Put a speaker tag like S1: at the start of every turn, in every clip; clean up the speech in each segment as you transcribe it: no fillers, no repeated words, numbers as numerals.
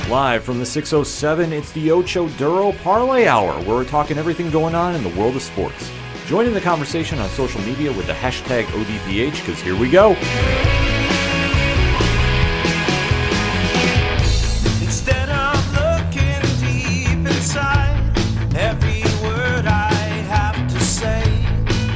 S1: Live from the 607, it's the Ocho Duro Parlay Hour, where we're talking everything going on in the world of sports. Join in the conversation on social media with the hashtag ODPH, because here we go.
S2: Instead of looking deep inside, every word I have to say,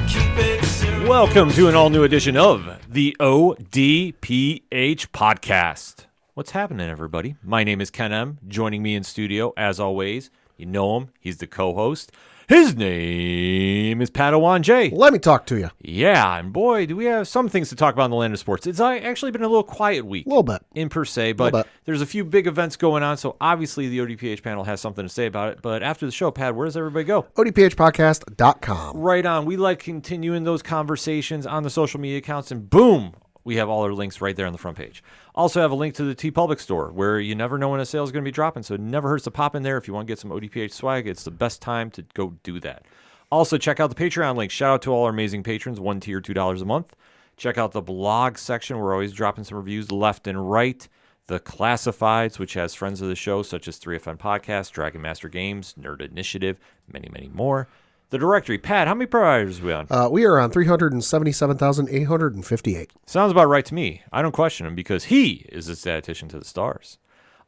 S2: keep it simple.
S1: Welcome to an all-new edition of the ODPH podcast. What's happening, everybody? My name is Ken M. Joining me in studio, as always, you know him. He's the co-host. His name is Padawan J.
S3: Let me talk to you.
S1: Yeah, and boy, do we have some things to talk about in the land of sports. It's actually been a little quiet week.
S3: A little bit.
S1: In per se, but there's a few big events going on, so obviously the ODPH panel has something to say about it. But after the show, Pat, where does everybody go?
S3: ODPHpodcast.com.
S1: Right on. We like continuing those conversations on the social media accounts, and boom, we have all our links right there on the front page. Also have a link to the TeePublic store, where you never know when a sale is going to be dropping, so it never hurts to pop in there. If you want to get some ODPH swag, it's the best time to go do that. Also, check out the Patreon link. Shout out to all our amazing patrons, $1 tier, $2 a month. Check out the blog section. We're always dropping some reviews left and right. The Classifieds, which has friends of the show, such as 3FN Podcast, Dragon Master Games, Nerd Initiative, many, many more. The directory. Pat, how many providers are we on?
S3: We are on 377,858.
S1: Sounds about right to me. I don't question him because he is a statistician to the stars.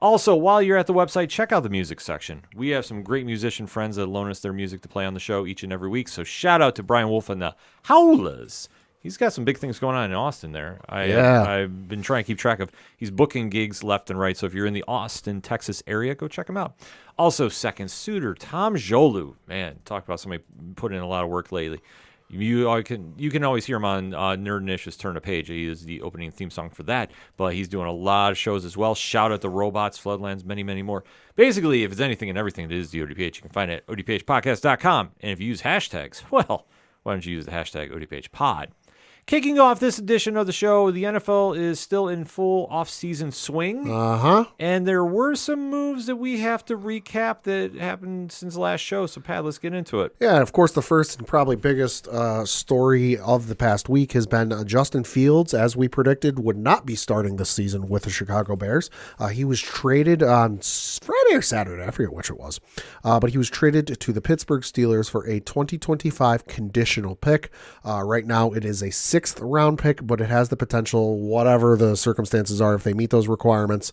S1: Also, while you're at the website, check out the music section. We have some great musician friends that loan us their music to play on the show each and every week. So shout out to Brian Wolf and the Howlers. He's got some big things going on in Austin there. I've been trying to keep track of. He's booking gigs left and right. So if you're in the Austin, Texas area, go check him out. Also, second suitor, Tom Jolu. Man, talk about somebody putting in a lot of work lately. You can always hear him on Nerd Initiative's Turn a Page. He is the opening theme song for that, but he's doing a lot of shows as well. Shout out to Robots, Floodlands, many, many more. Basically, if it's anything and everything that is the ODPH, you can find it at odphpodcast.com. And if you use hashtags, well, why don't you use the hashtag ODPHpod? Kicking off this edition of the show, the NFL is still in full off-season swing. And there were some moves that we have to recap that happened since the last show. So, Pat, let's get into it.
S3: Yeah, and of course, the first and probably biggest story of the past week has been Justin Fields, as we predicted, would not be starting this season with the Chicago Bears. He was traded on Friday or Saturday, I forget which it was. But he was traded to the Pittsburgh Steelers for a 2025 conditional pick. Right now, it is a 6th round pick, but it has the potential, whatever the circumstances are, if they meet those requirements,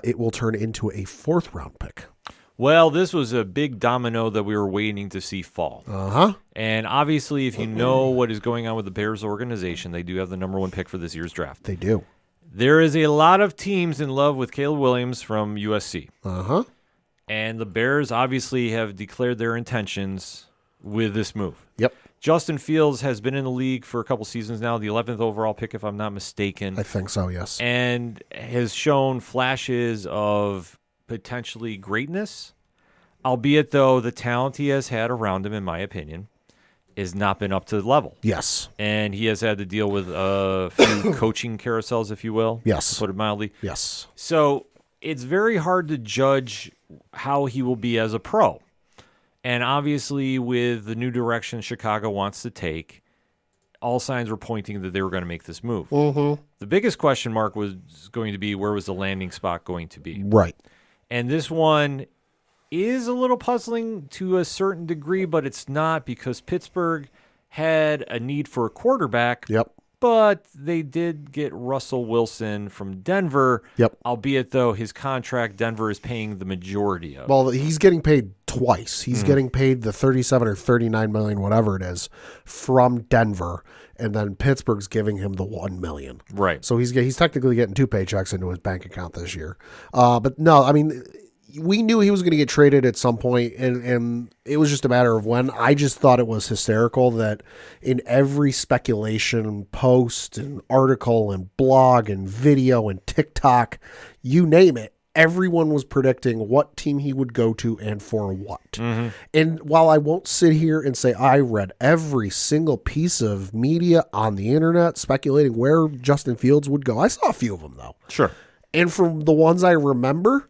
S3: it will turn into a 4th round pick.
S1: Well, this was a big domino that we were waiting to see fall. And obviously, if you know what is going on with the Bears organization, they do have the number 1 pick for this year's draft.
S3: They do.
S1: There is a lot of teams in love with Caleb Williams from USC. And the Bears obviously have declared their intentions with this move.
S3: Yep.
S1: Justin Fields has been in the league for a couple seasons now, the 11th overall pick, if I'm not mistaken.
S3: I think so, yes.
S1: And has shown flashes of potentially greatness, albeit, though, the talent he has had around him, in my opinion, has not been up to the level.
S3: Yes.
S1: And he has had to deal with a few coaching carousels, if you will.
S3: Yes.
S1: To put it mildly.
S3: Yes.
S1: So it's very hard to judge how he will be as a pro. And obviously, with the new direction Chicago wants to take, all signs were pointing that they were going to make this move. The biggest question mark was going to be, where was the landing spot going to be?
S3: Right.
S1: And this one is a little puzzling to a certain degree, but it's not, because Pittsburgh had a need for a quarterback.
S3: Yep.
S1: But they did get Russell Wilson from Denver.
S3: Yep.
S1: Albeit, though, his contract, Denver is paying the majority of.
S3: Well, he's getting paid twice. He's getting paid the 37 or 39 million, whatever it is, from Denver, and then Pittsburgh's giving him the 1 million.
S1: Right.
S3: So he's technically getting 2 paychecks into his bank account this year. But no, I mean, we knew he was going to get traded at some point, and it was just a matter of when. I just thought it was hysterical that in every speculation post and article and blog and video and TikTok, you name it, everyone was predicting what team he would go to and for what. And while I won't sit here and say I read every single piece of media on the internet speculating where Justin Fields would go, I saw a few of them, though.
S1: Sure.
S3: And from the ones I remember,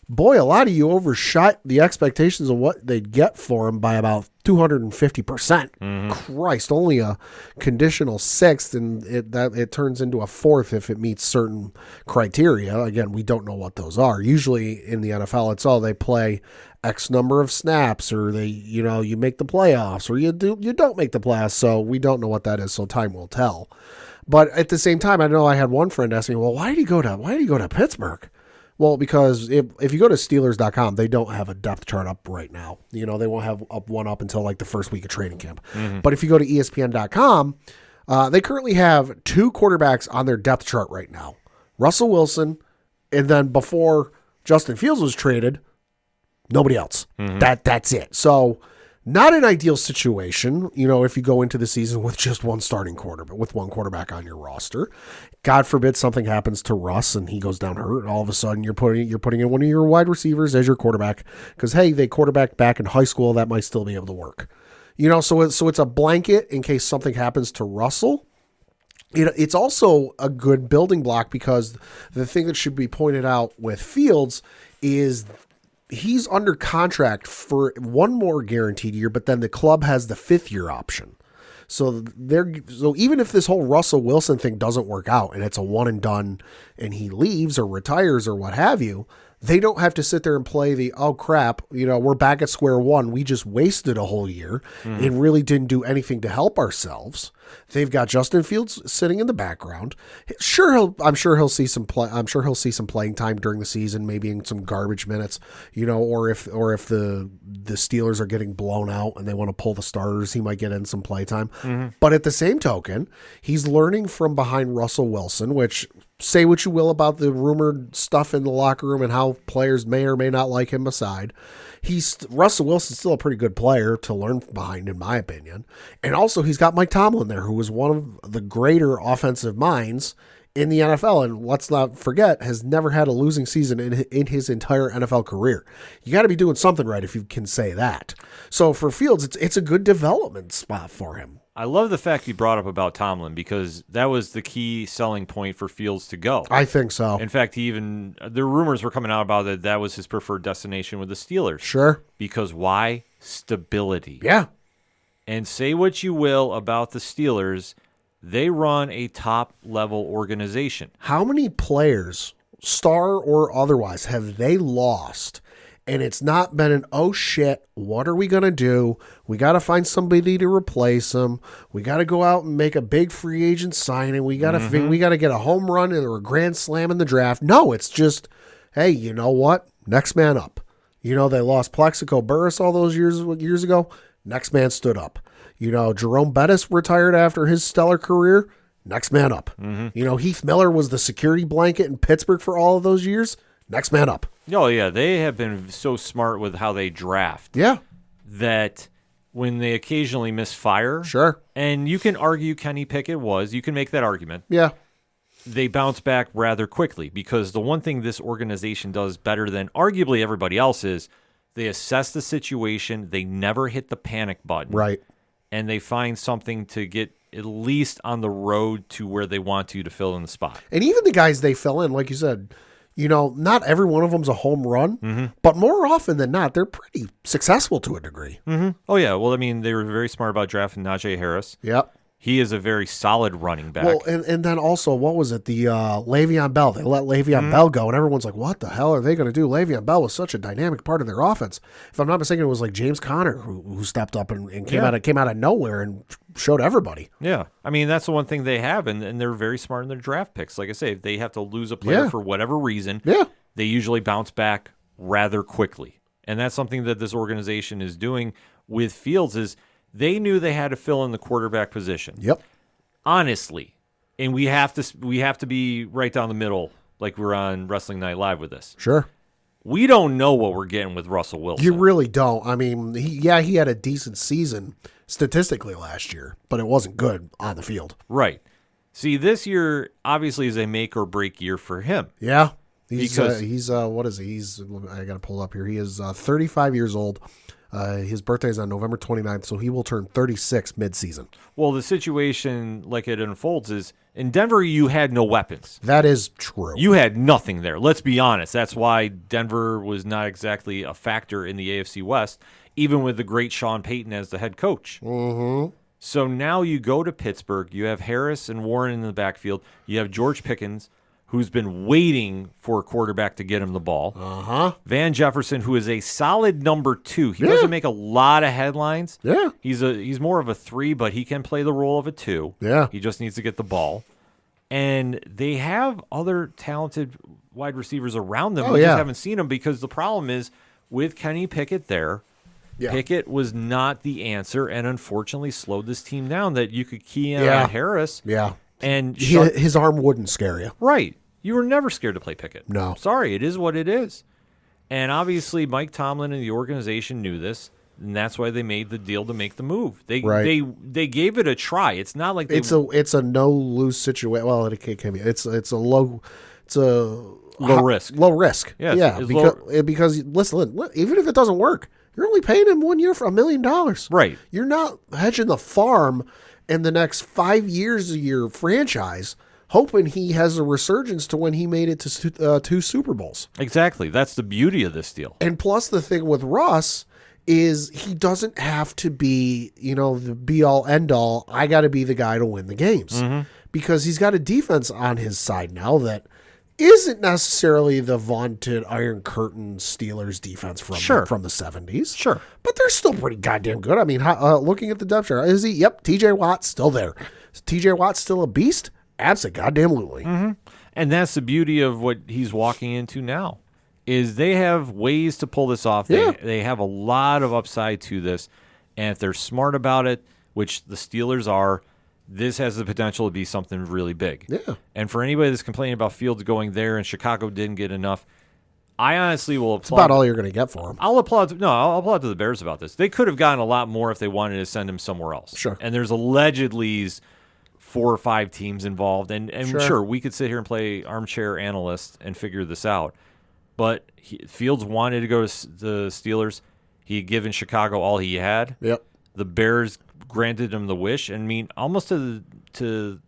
S3: boy, a lot of you overshot the expectations of what they'd get for him by about 250%. Christ, only a conditional sixth, and it turns into a fourth if it meets certain criteria. Again, we don't know what those are. Usually in the NFL, it's they play X number of snaps, or you make the playoffs, or you don't make the playoffs. So we don't know what that is. So time will tell. But at the same time, I know I had one friend ask me, well, why did he go to Pittsburgh? Well, because if you go to Steelers.com, they don't have a depth chart up right now. They won't have one up until like the first week of training camp. But if you go to ESPN.com, they currently have 2 quarterbacks on their depth chart right now. Russell Wilson, and then before Justin Fields was traded, nobody else. That's it. So not an ideal situation, if you go into the season with just one starting quarterback, with one quarterback on your roster. God forbid something happens to Russ and he goes down hurt, and all of a sudden you're putting in one of your wide receivers as your quarterback because, hey, they quarterbacked back in high school, that might still be able to work. So it's a blanket in case something happens to Russell. It's also a good building block because the thing that should be pointed out with Fields is he's under contract for one more guaranteed year, but then the club has the 5th year option. So even if this whole Russell Wilson thing doesn't work out and it's a one and done and he leaves or retires or what have you, they don't have to sit there and play the, oh crap, we're back at square one. We just wasted a whole year and really didn't do anything to help ourselves. They've got Justin Fields sitting in the background. I'm sure he'll see some playing time during the season, maybe in some garbage minutes, or if the Steelers are getting blown out and they want to pull the starters, he might get in some play time. But at the same token, he's learning from behind Russell Wilson, which, say what you will about the rumored stuff in the locker room and how players may or may not like him aside. Russell Wilson's still a pretty good player to learn behind, in my opinion. And also he's got Mike Tomlin there, who was one of the greater offensive minds in the NFL. And let's not forget, has never had a losing season in his entire NFL career. You got to be doing something right if you can say that. So for Fields, it's a good development spot for him.
S1: I love the fact you brought up about Tomlin because that was the key selling point for Fields to go.
S3: I think so.
S1: In fact, the rumors were coming out about that was his preferred destination with the Steelers.
S3: Sure.
S1: Because why? Stability.
S3: Yeah.
S1: And say what you will about the Steelers, they run a top-level organization.
S3: How many players, star or otherwise, have they lost? And it's not been an, oh shit, what are we going to do? We got to find somebody to replace them. We got to go out and make a big free agent signing. We got to get a home run or a grand slam in the draft. No, it's just, hey, you know what? Next man up. They lost Plexico Burress all those years ago. Next man stood up. Jerome Bettis retired after his stellar career. Next man up. Heath Miller was the security blanket in Pittsburgh for all of those years. Next man up.
S1: Oh, yeah. They have been so smart with how they draft.
S3: Yeah.
S1: That when they occasionally misfire.
S3: Sure.
S1: And you can argue Kenny Pickett you can make that argument.
S3: Yeah.
S1: They bounce back rather quickly because the one thing this organization does better than arguably everybody else is they assess the situation. They never hit the panic button.
S3: Right.
S1: And they find something to get at least on the road to where they want to fill in the spot.
S3: And even the guys they fill in, like you said, not every one of them's a home run, but more often than not, they're pretty successful to a degree.
S1: Oh, yeah. Well, they were very smart about drafting Najee Harris.
S3: Yep.
S1: He is a very solid running back.
S3: Well, and then also, what was it? The Le'Veon Bell. They let Le'Veon Bell go, and everyone's like, what the hell are they going to do? Le'Veon Bell was such a dynamic part of their offense. If I'm not mistaken, it was like James Conner who stepped up and came out of nowhere and showed everybody.
S1: Yeah. That's the one thing they have, and they're very smart in their draft picks. Like I say, if they have to lose a player for whatever reason, they usually bounce back rather quickly. And that's something that this organization is doing with Fields is they knew they had to fill in the quarterback position.
S3: Yep.
S1: Honestly. And we have to be right down the middle like we're on Wrestling Night Live with this.
S3: Sure.
S1: We don't know what we're getting with Russell Wilson.
S3: You really don't. He had a decent season statistically last year, but it wasn't good on the field.
S1: Right. See, this year obviously is a make or break year for him.
S3: Yeah. He's what is he? I got to pull it up here. He is 35 years old. His birthday is on November 29th, so he will turn 36 mid-season.
S1: Well, the situation like it unfolds is in Denver, you had no weapons.
S3: That is true.
S1: You had nothing there. Let's be honest. That's why Denver was not exactly a factor in the AFC West, even with the great Sean Payton as the head coach.
S3: Mm-hmm.
S1: So now you go to Pittsburgh. You have Harris and Warren in the backfield. You have George Pickens, who's been waiting for a quarterback to get him the ball.
S3: Uh-huh.
S1: Van Jefferson, who is a solid number 2. He doesn't make a lot of headlines.
S3: Yeah.
S1: He's more of a 3, but he can play the role of a 2.
S3: Yeah.
S1: He just needs to get the ball. And they have other talented wide receivers around them. We just haven't seen them because the problem is with Kenny Pickett there, Pickett was not the answer and unfortunately slowed this team down that you could key in on Harris.
S3: Yeah.
S1: And
S3: his arm wouldn't scare you.
S1: Right. You were never scared to play Pickett.
S3: No.
S1: Sorry, it is what it is. And obviously Mike Tomlin and the organization knew this, and that's why they made the deal to make the move. They gave it a try. It's not like
S3: it's a no lose situation. Well, it can be. It's a low
S1: risk.
S3: Low risk.
S1: Yes,
S3: yeah. Because listen, even if it doesn't work, you're only paying him 1 year for $1 million.
S1: Right.
S3: You're not hedging the farm in the next 5 years of your franchise, hoping he has a resurgence to when he made it to 2 Super Bowls.
S1: Exactly. That's the beauty of this deal.
S3: And plus the thing with Russ is he doesn't have to be, the be-all, end-all, I got to be the guy to win the games. Mm-hmm. Because he's got a defense on his side now that isn't necessarily the vaunted Iron Curtain Steelers defense from the 70s.
S1: Sure.
S3: But they're still pretty goddamn good. I mean, looking at the depth chart, is he? Yep, TJ Watt's still there. Is TJ Watt still a beast? Absolutely.
S1: Mm-hmm. And that's the beauty of what he's walking into now, is they have ways to pull this off.
S3: Yeah.
S1: They have a lot of upside to this. And if they're smart about it, which the Steelers are, this has the potential to be something really big.
S3: Yeah.
S1: And for anybody that's complaining about Fields going there and Chicago didn't get enough, I honestly will applaud.
S3: It's about all you're going to get for him.
S1: I'll applaud to the Bears about this. They could have gotten a lot more if they wanted to send him somewhere else.
S3: Sure.
S1: And there's allegedly 4 or 5 teams involved. And sure, we could sit here and play armchair analyst and figure this out. But Fields wanted to go to the Steelers. He had given Chicago all he had.
S3: Yep.
S1: The Bears granted him the wish, and I mean, almost to the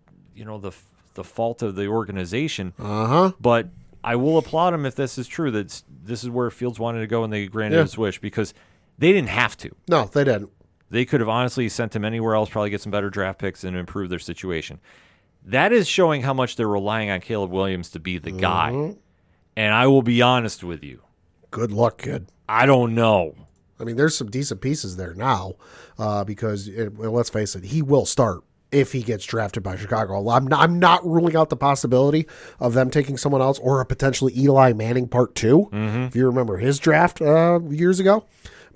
S1: fault of the organization.
S3: Uh-huh.
S1: But I will applaud him if this is true, that this is where Fields wanted to go and they granted his wish, because they didn't have to.
S3: No, they didn't.
S1: They could have honestly sent him anywhere else, probably get some better draft picks and improve their situation. That is showing how much they're relying on Caleb Williams to be the guy. And I will be honest with you.
S3: Good luck, kid.
S1: I don't know.
S3: I mean, there's some decent pieces there now because, let's face it, he will start if he gets drafted by Chicago. I'm not ruling out the possibility of them taking someone else or a potentially Eli Manning part 2, if you remember his draft years ago.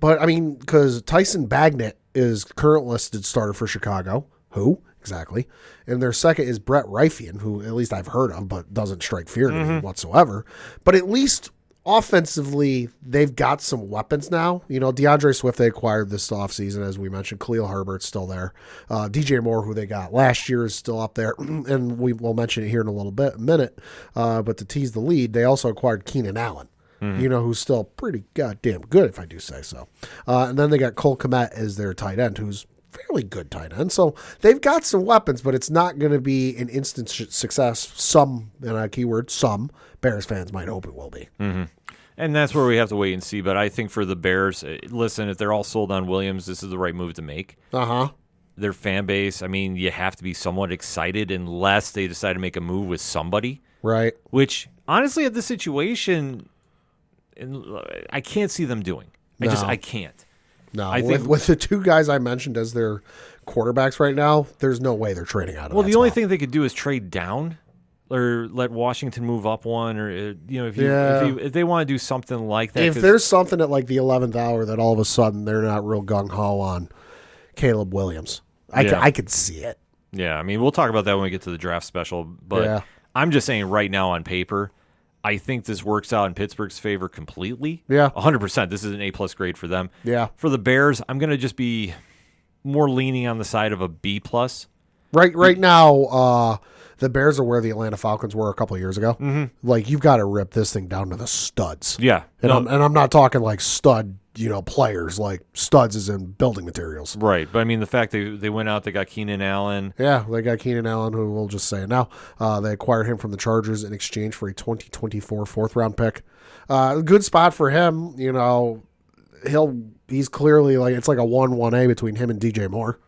S3: But, I mean, because Tyson Bagnet is current listed starter for Chicago. Who? Exactly. And their second is Brett Ryfian, who at least I've heard of, but doesn't strike fear to me whatsoever. But at least offensively, they've got some weapons now. DeAndre Swift they acquired this offseason, as we mentioned. Khalil Herbert's still there. DJ Moore, who they got last year, is still up there. And we'll mention it here in a minute. But to tease the lead, they also acquired Keenan Allen. Who's still pretty goddamn good, if I do say so. And then they got Cole Kmet as their tight end, who's fairly good tight end. So they've got some weapons, but it's not going to be an instant success. Some, and a keyword, some Bears fans might hope it will be.
S1: Mm-hmm. And that's where we have to wait and see. But I think for the Bears, listen, if they're all sold on Williams, this is the right move to make. Their fan base, I mean, you have to be somewhat excited unless they decide to make a move with somebody.
S3: Right.
S1: Which, honestly, at this situation, I can't see them doing. I can't.
S3: No, I think with the 2 guys I mentioned as their quarterbacks right now, there's no way they're trading out of
S1: Well,
S3: that
S1: the only
S3: spot.
S1: thing they could do is trade down or let Washington move up one, or if they want to do something like that.
S3: If there's something at like the 11th hour that all of a sudden they're not real gung-ho on Caleb Williams, I could see it.
S1: Yeah, I mean, we'll talk about that when we get to the draft special, but I'm just saying right now on paper, I think this works out in Pittsburgh's favor completely.
S3: Yeah.
S1: 100%. This is an A+ grade for them.
S3: Yeah.
S1: For the Bears, I'm going to just be more leaning on the side of a B+.
S3: Right now, the Bears are where the Atlanta Falcons were a couple of years ago. Like, you've got to rip this thing down to the studs.
S1: Yeah.
S3: And I'm not talking like stud players like studs is in building materials.
S1: Right. But I mean, the fact they went out, they got Keenan Allen.
S3: Yeah, they got Keenan Allen, who we'll just say it now. They acquired him from the Chargers in exchange for a 2024 fourth-round pick. Good spot for him. He's clearly it's like a 1-1A between him and DJ Moore.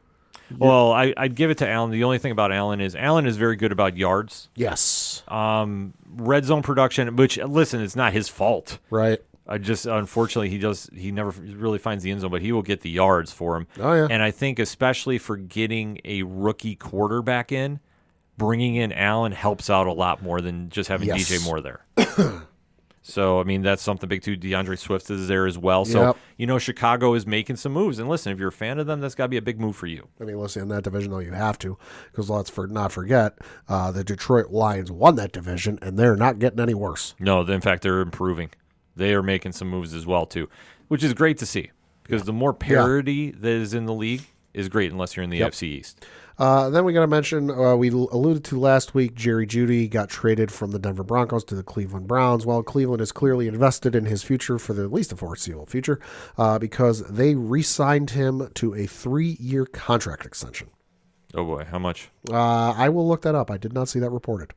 S1: Well, I'd give it to Allen. The only thing about Allen is very good about yards.
S3: Yes.
S1: Red zone production, which, listen, it's not his fault.
S3: Right.
S1: Unfortunately, he never really finds the end zone, but he will get the yards for him.
S3: Oh, yeah.
S1: And I think especially for getting a rookie quarterback in, bringing in Allen helps out a lot more than just having DJ Moore there. So, I mean, that's something big, too. DeAndre Swift is there as well. So, Chicago is making some moves. And listen, if you're a fan of them, that's got to be a big move for you.
S3: I mean, listen, in that division, though, you have to. Because let's not forget, the Detroit Lions won that division, and they're not getting any worse.
S1: No, in fact, they're improving. They are making some moves as well, too, which is great to see. Because the more parity that is in the league is great, unless you're in the AFC East.
S3: Then we got to mention, we alluded to last week, Jerry Jeudy got traded from the Denver Broncos to the Cleveland Browns. Well, Cleveland is clearly invested in his future for at least the foreseeable future because they re-signed him to a 3-year contract extension.
S1: Oh, boy. How much?
S3: I will look that up. I did not see that reported.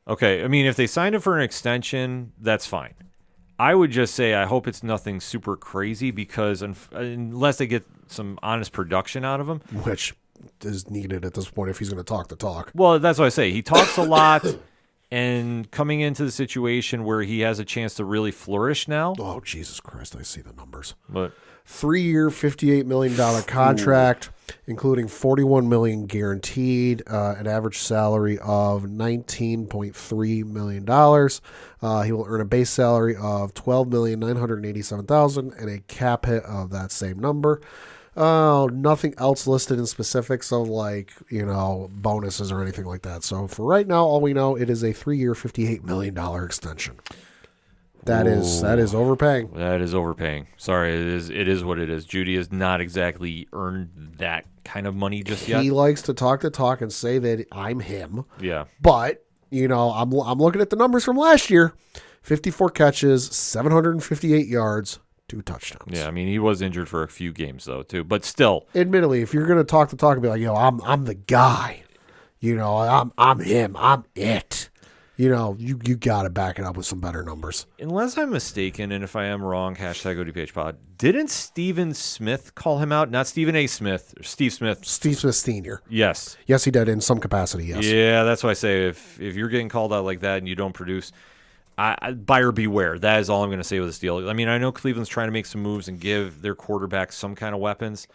S1: Okay. I mean, if they signed him for an extension, that's fine. I would just say I hope it's nothing super crazy because unless they get some honest production out of him.
S3: Which is needed at this point if he's going to talk the talk.
S1: Well, that's what I say. He talks a lot, and coming into the situation where he has a chance to really flourish now.
S3: Oh, Jesus Christ, I see the numbers.
S1: But
S3: 3-year, $58 million contract, including $41 million guaranteed, an average salary of $19.3 million. He will earn a base salary of $12,987,000 and a cap hit of that same number. Nothing else listed in specifics of bonuses or anything like that. So for right now, all we know, it is a 3-year, $58 million extension. That is overpaying.
S1: That is overpaying. Sorry, it is what it is. Jeudy has not exactly earned that kind of money just yet.
S3: He likes to talk the talk and say that I'm him.
S1: Yeah.
S3: But, I'm looking at the numbers from last year. 54 catches, 758 yards, 2 touchdowns.
S1: Yeah, I mean, he was injured for a few games, though, too. But still.
S3: Admittedly, if you're going to talk the talk and be like, I'm the guy. I'm him. I'm it. You got to back it up with some better numbers.
S1: Unless I'm mistaken, and if I am wrong, #ODPH pod, didn't Stephen Smith call him out? Not Stephen A. Smith, or Steve Smith.
S3: Steve Smith Sr.
S1: Yes.
S3: Yes, he did in some capacity, yes.
S1: Yeah, that's why I say if you're getting called out like that and you don't produce, buyer beware. That is all I'm going to say with this deal. I mean, I know Cleveland's trying to make some moves and give their quarterback some kind of weapons.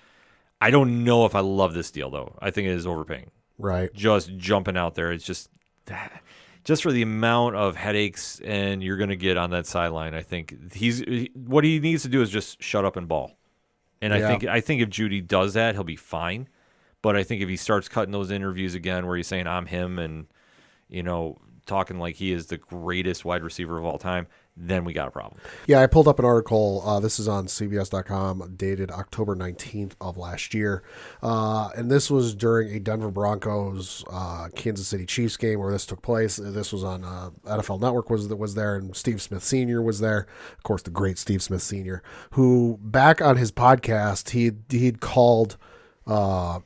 S1: I don't know if I love this deal, though. I think it is overpaying.
S3: Right.
S1: Just jumping out there. It's just for the amount of headaches and you're going to get on that sideline. I think what he needs to do is just shut up and ball. And I think if Jeudy does that, he'll be fine. But I think if he starts cutting those interviews again where he's saying I'm him and talking like he is the greatest wide receiver of all time, then we got a problem.
S3: Yeah, I pulled up an article. This is on CBS.com, dated October 19th of last year. And this was during a Denver Broncos Kansas City Chiefs game where this took place. This was on NFL Network was there, and Steve Smith Sr. was there. Of course, the great Steve Smith Sr., who back on his podcast, he'd called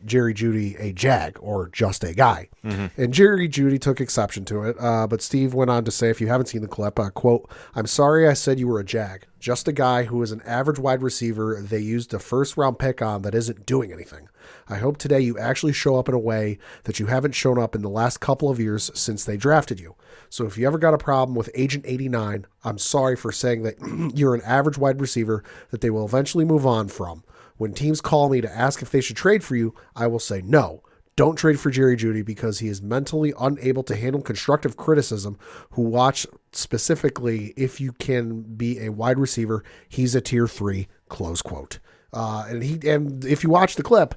S3: Jerry Jeudy a jag or just a guy. Mm-hmm. And Jerry Jeudy took exception to it. But Steve went on to say, if you haven't seen the clip, quote, "I'm sorry I said you were a jag. Just a guy who is an average wide receiver they used a first-round pick on that isn't doing anything. I hope today you actually show up in a way that you haven't shown up in the last couple of years since they drafted you. So if you ever got a problem with Agent 89, I'm sorry for saying that you're an average wide receiver that they will eventually move on from. When teams call me to ask if they should trade for you, I will say no. Don't trade for Jerry Jeudy because he is mentally unable to handle constructive criticism. Who watch specifically if you can be a wide receiver, he's a tier 3, close quote. And if you watch the clip,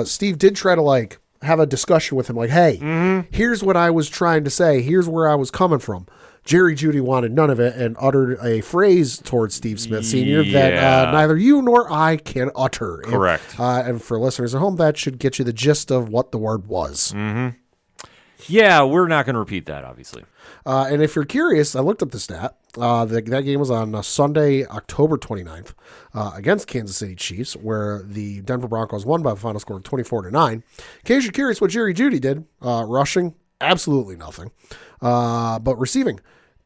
S3: Steve did try to have a discussion with him hey, here's what I was trying to say. Here's where I was coming from. Jerry Jeudy wanted none of it and uttered a phrase towards Steve Smith Sr. that neither you nor I can utter.
S1: Correct.
S3: And for listeners at home, that should get you the gist of what the word was.
S1: Mm-hmm. Yeah, we're not going to repeat that, obviously.
S3: And if you're curious, I looked up the stat. That game was on Sunday, October 29th, against Kansas City Chiefs, where the Denver Broncos won by a final score of 24-9. In case you're curious what Jerry Jeudy did, rushing, absolutely nothing. But receiving,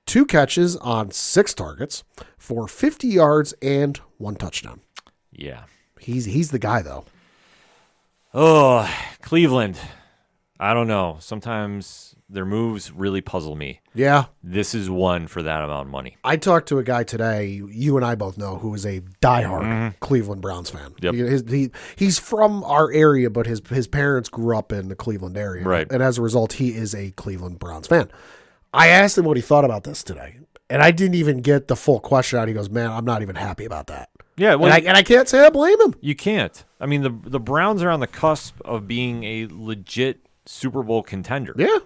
S3: 2 catches on 6 targets for 50 yards and 1 touchdown.
S1: Yeah.
S3: He's the guy, though.
S1: Oh, Cleveland. I don't know. Sometimes their moves really puzzle me.
S3: Yeah.
S1: This is one for that amount of money.
S3: I talked to a guy today, you and I both know, who is a diehard Cleveland Browns fan.
S1: Yep.
S3: He's from our area, but his parents grew up in the Cleveland area.
S1: Right.
S3: And as a result, he is a Cleveland Browns fan. I asked him what he thought about this today, and I didn't even get the full question out. He goes, man, I'm not even happy about that.
S1: Yeah, well,
S3: and I can't say I blame him.
S1: You can't. I mean, the Browns are on the cusp of being a legit Super Bowl contender.
S3: Yeah.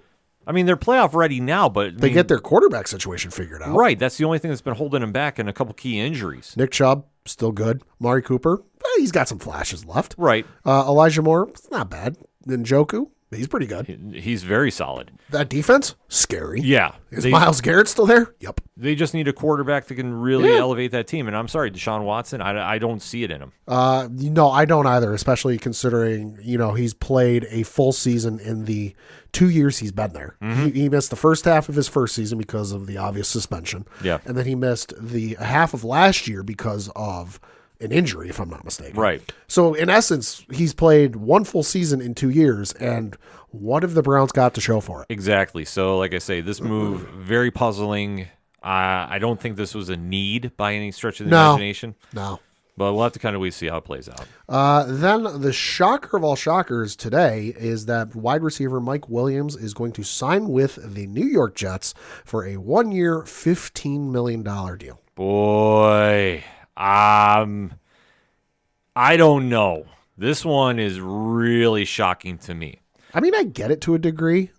S1: I mean, they're playoff ready now, but
S3: They get their quarterback situation figured out.
S1: Right. That's the only thing that's been holding them back, and a couple key injuries.
S3: Nick Chubb, still good. Mari Cooper, he's got some flashes left.
S1: Right.
S3: Elijah Moore, it's not bad. Njoku, he's pretty good.
S1: He's very solid.
S3: That defense, scary.
S1: Yeah.
S3: Is Myles Garrett still there? Yep.
S1: They just need a quarterback that can really elevate that team. And I'm sorry, Deshaun Watson, I don't see it in him.
S3: No, I don't either, especially considering, he's played a full season in the 2 years he's been there. He missed the first half of his first season because of the obvious suspension.
S1: Yeah.
S3: And then he missed the half of last year because of an injury, if I'm not mistaken.
S1: Right.
S3: So, in essence, he's played one full season in 2 years, and what have the Browns got to show for it?
S1: Exactly. So, like I say, this move, very puzzling. I don't think this was a need by any stretch of the imagination.
S3: No.
S1: But we'll have to kind of wait to see how it plays out.
S3: Then the shocker of all shockers today is that wide receiver Mike Williams is going to sign with the New York Jets for a 1-year, $15 million deal.
S1: Boy, I don't know. This one is really shocking to me.
S3: I mean, I get it to a degree,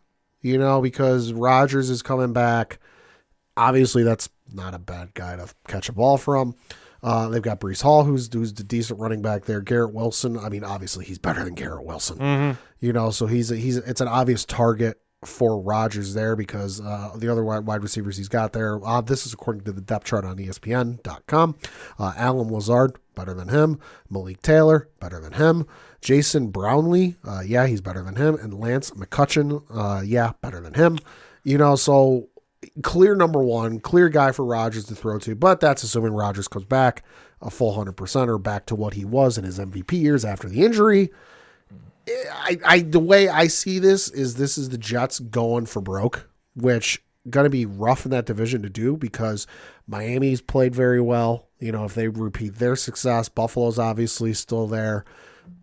S3: because Rodgers is coming back. Obviously, that's not a bad guy to catch a ball from. They've got Breece Hall, who's the decent running back there. Garrett Wilson, I mean, obviously he's better than Garrett Wilson. So it's an obvious target for Rodgers there because the other wide receivers he's got there. This is according to the depth chart on ESPN.com. Alan Lazard, better than him. Malik Taylor, better than him. Jason Brownlee, he's better than him. And Lance McCutcheon, better than him. So clear number one, clear guy for Rodgers to throw to, but that's assuming Rodgers comes back a full 100% or back to what he was in his MVP years after the injury. The way I see this is the Jets going for broke, which going to be rough in that division to do because Miami's played very well. If they repeat their success, Buffalo's obviously still there.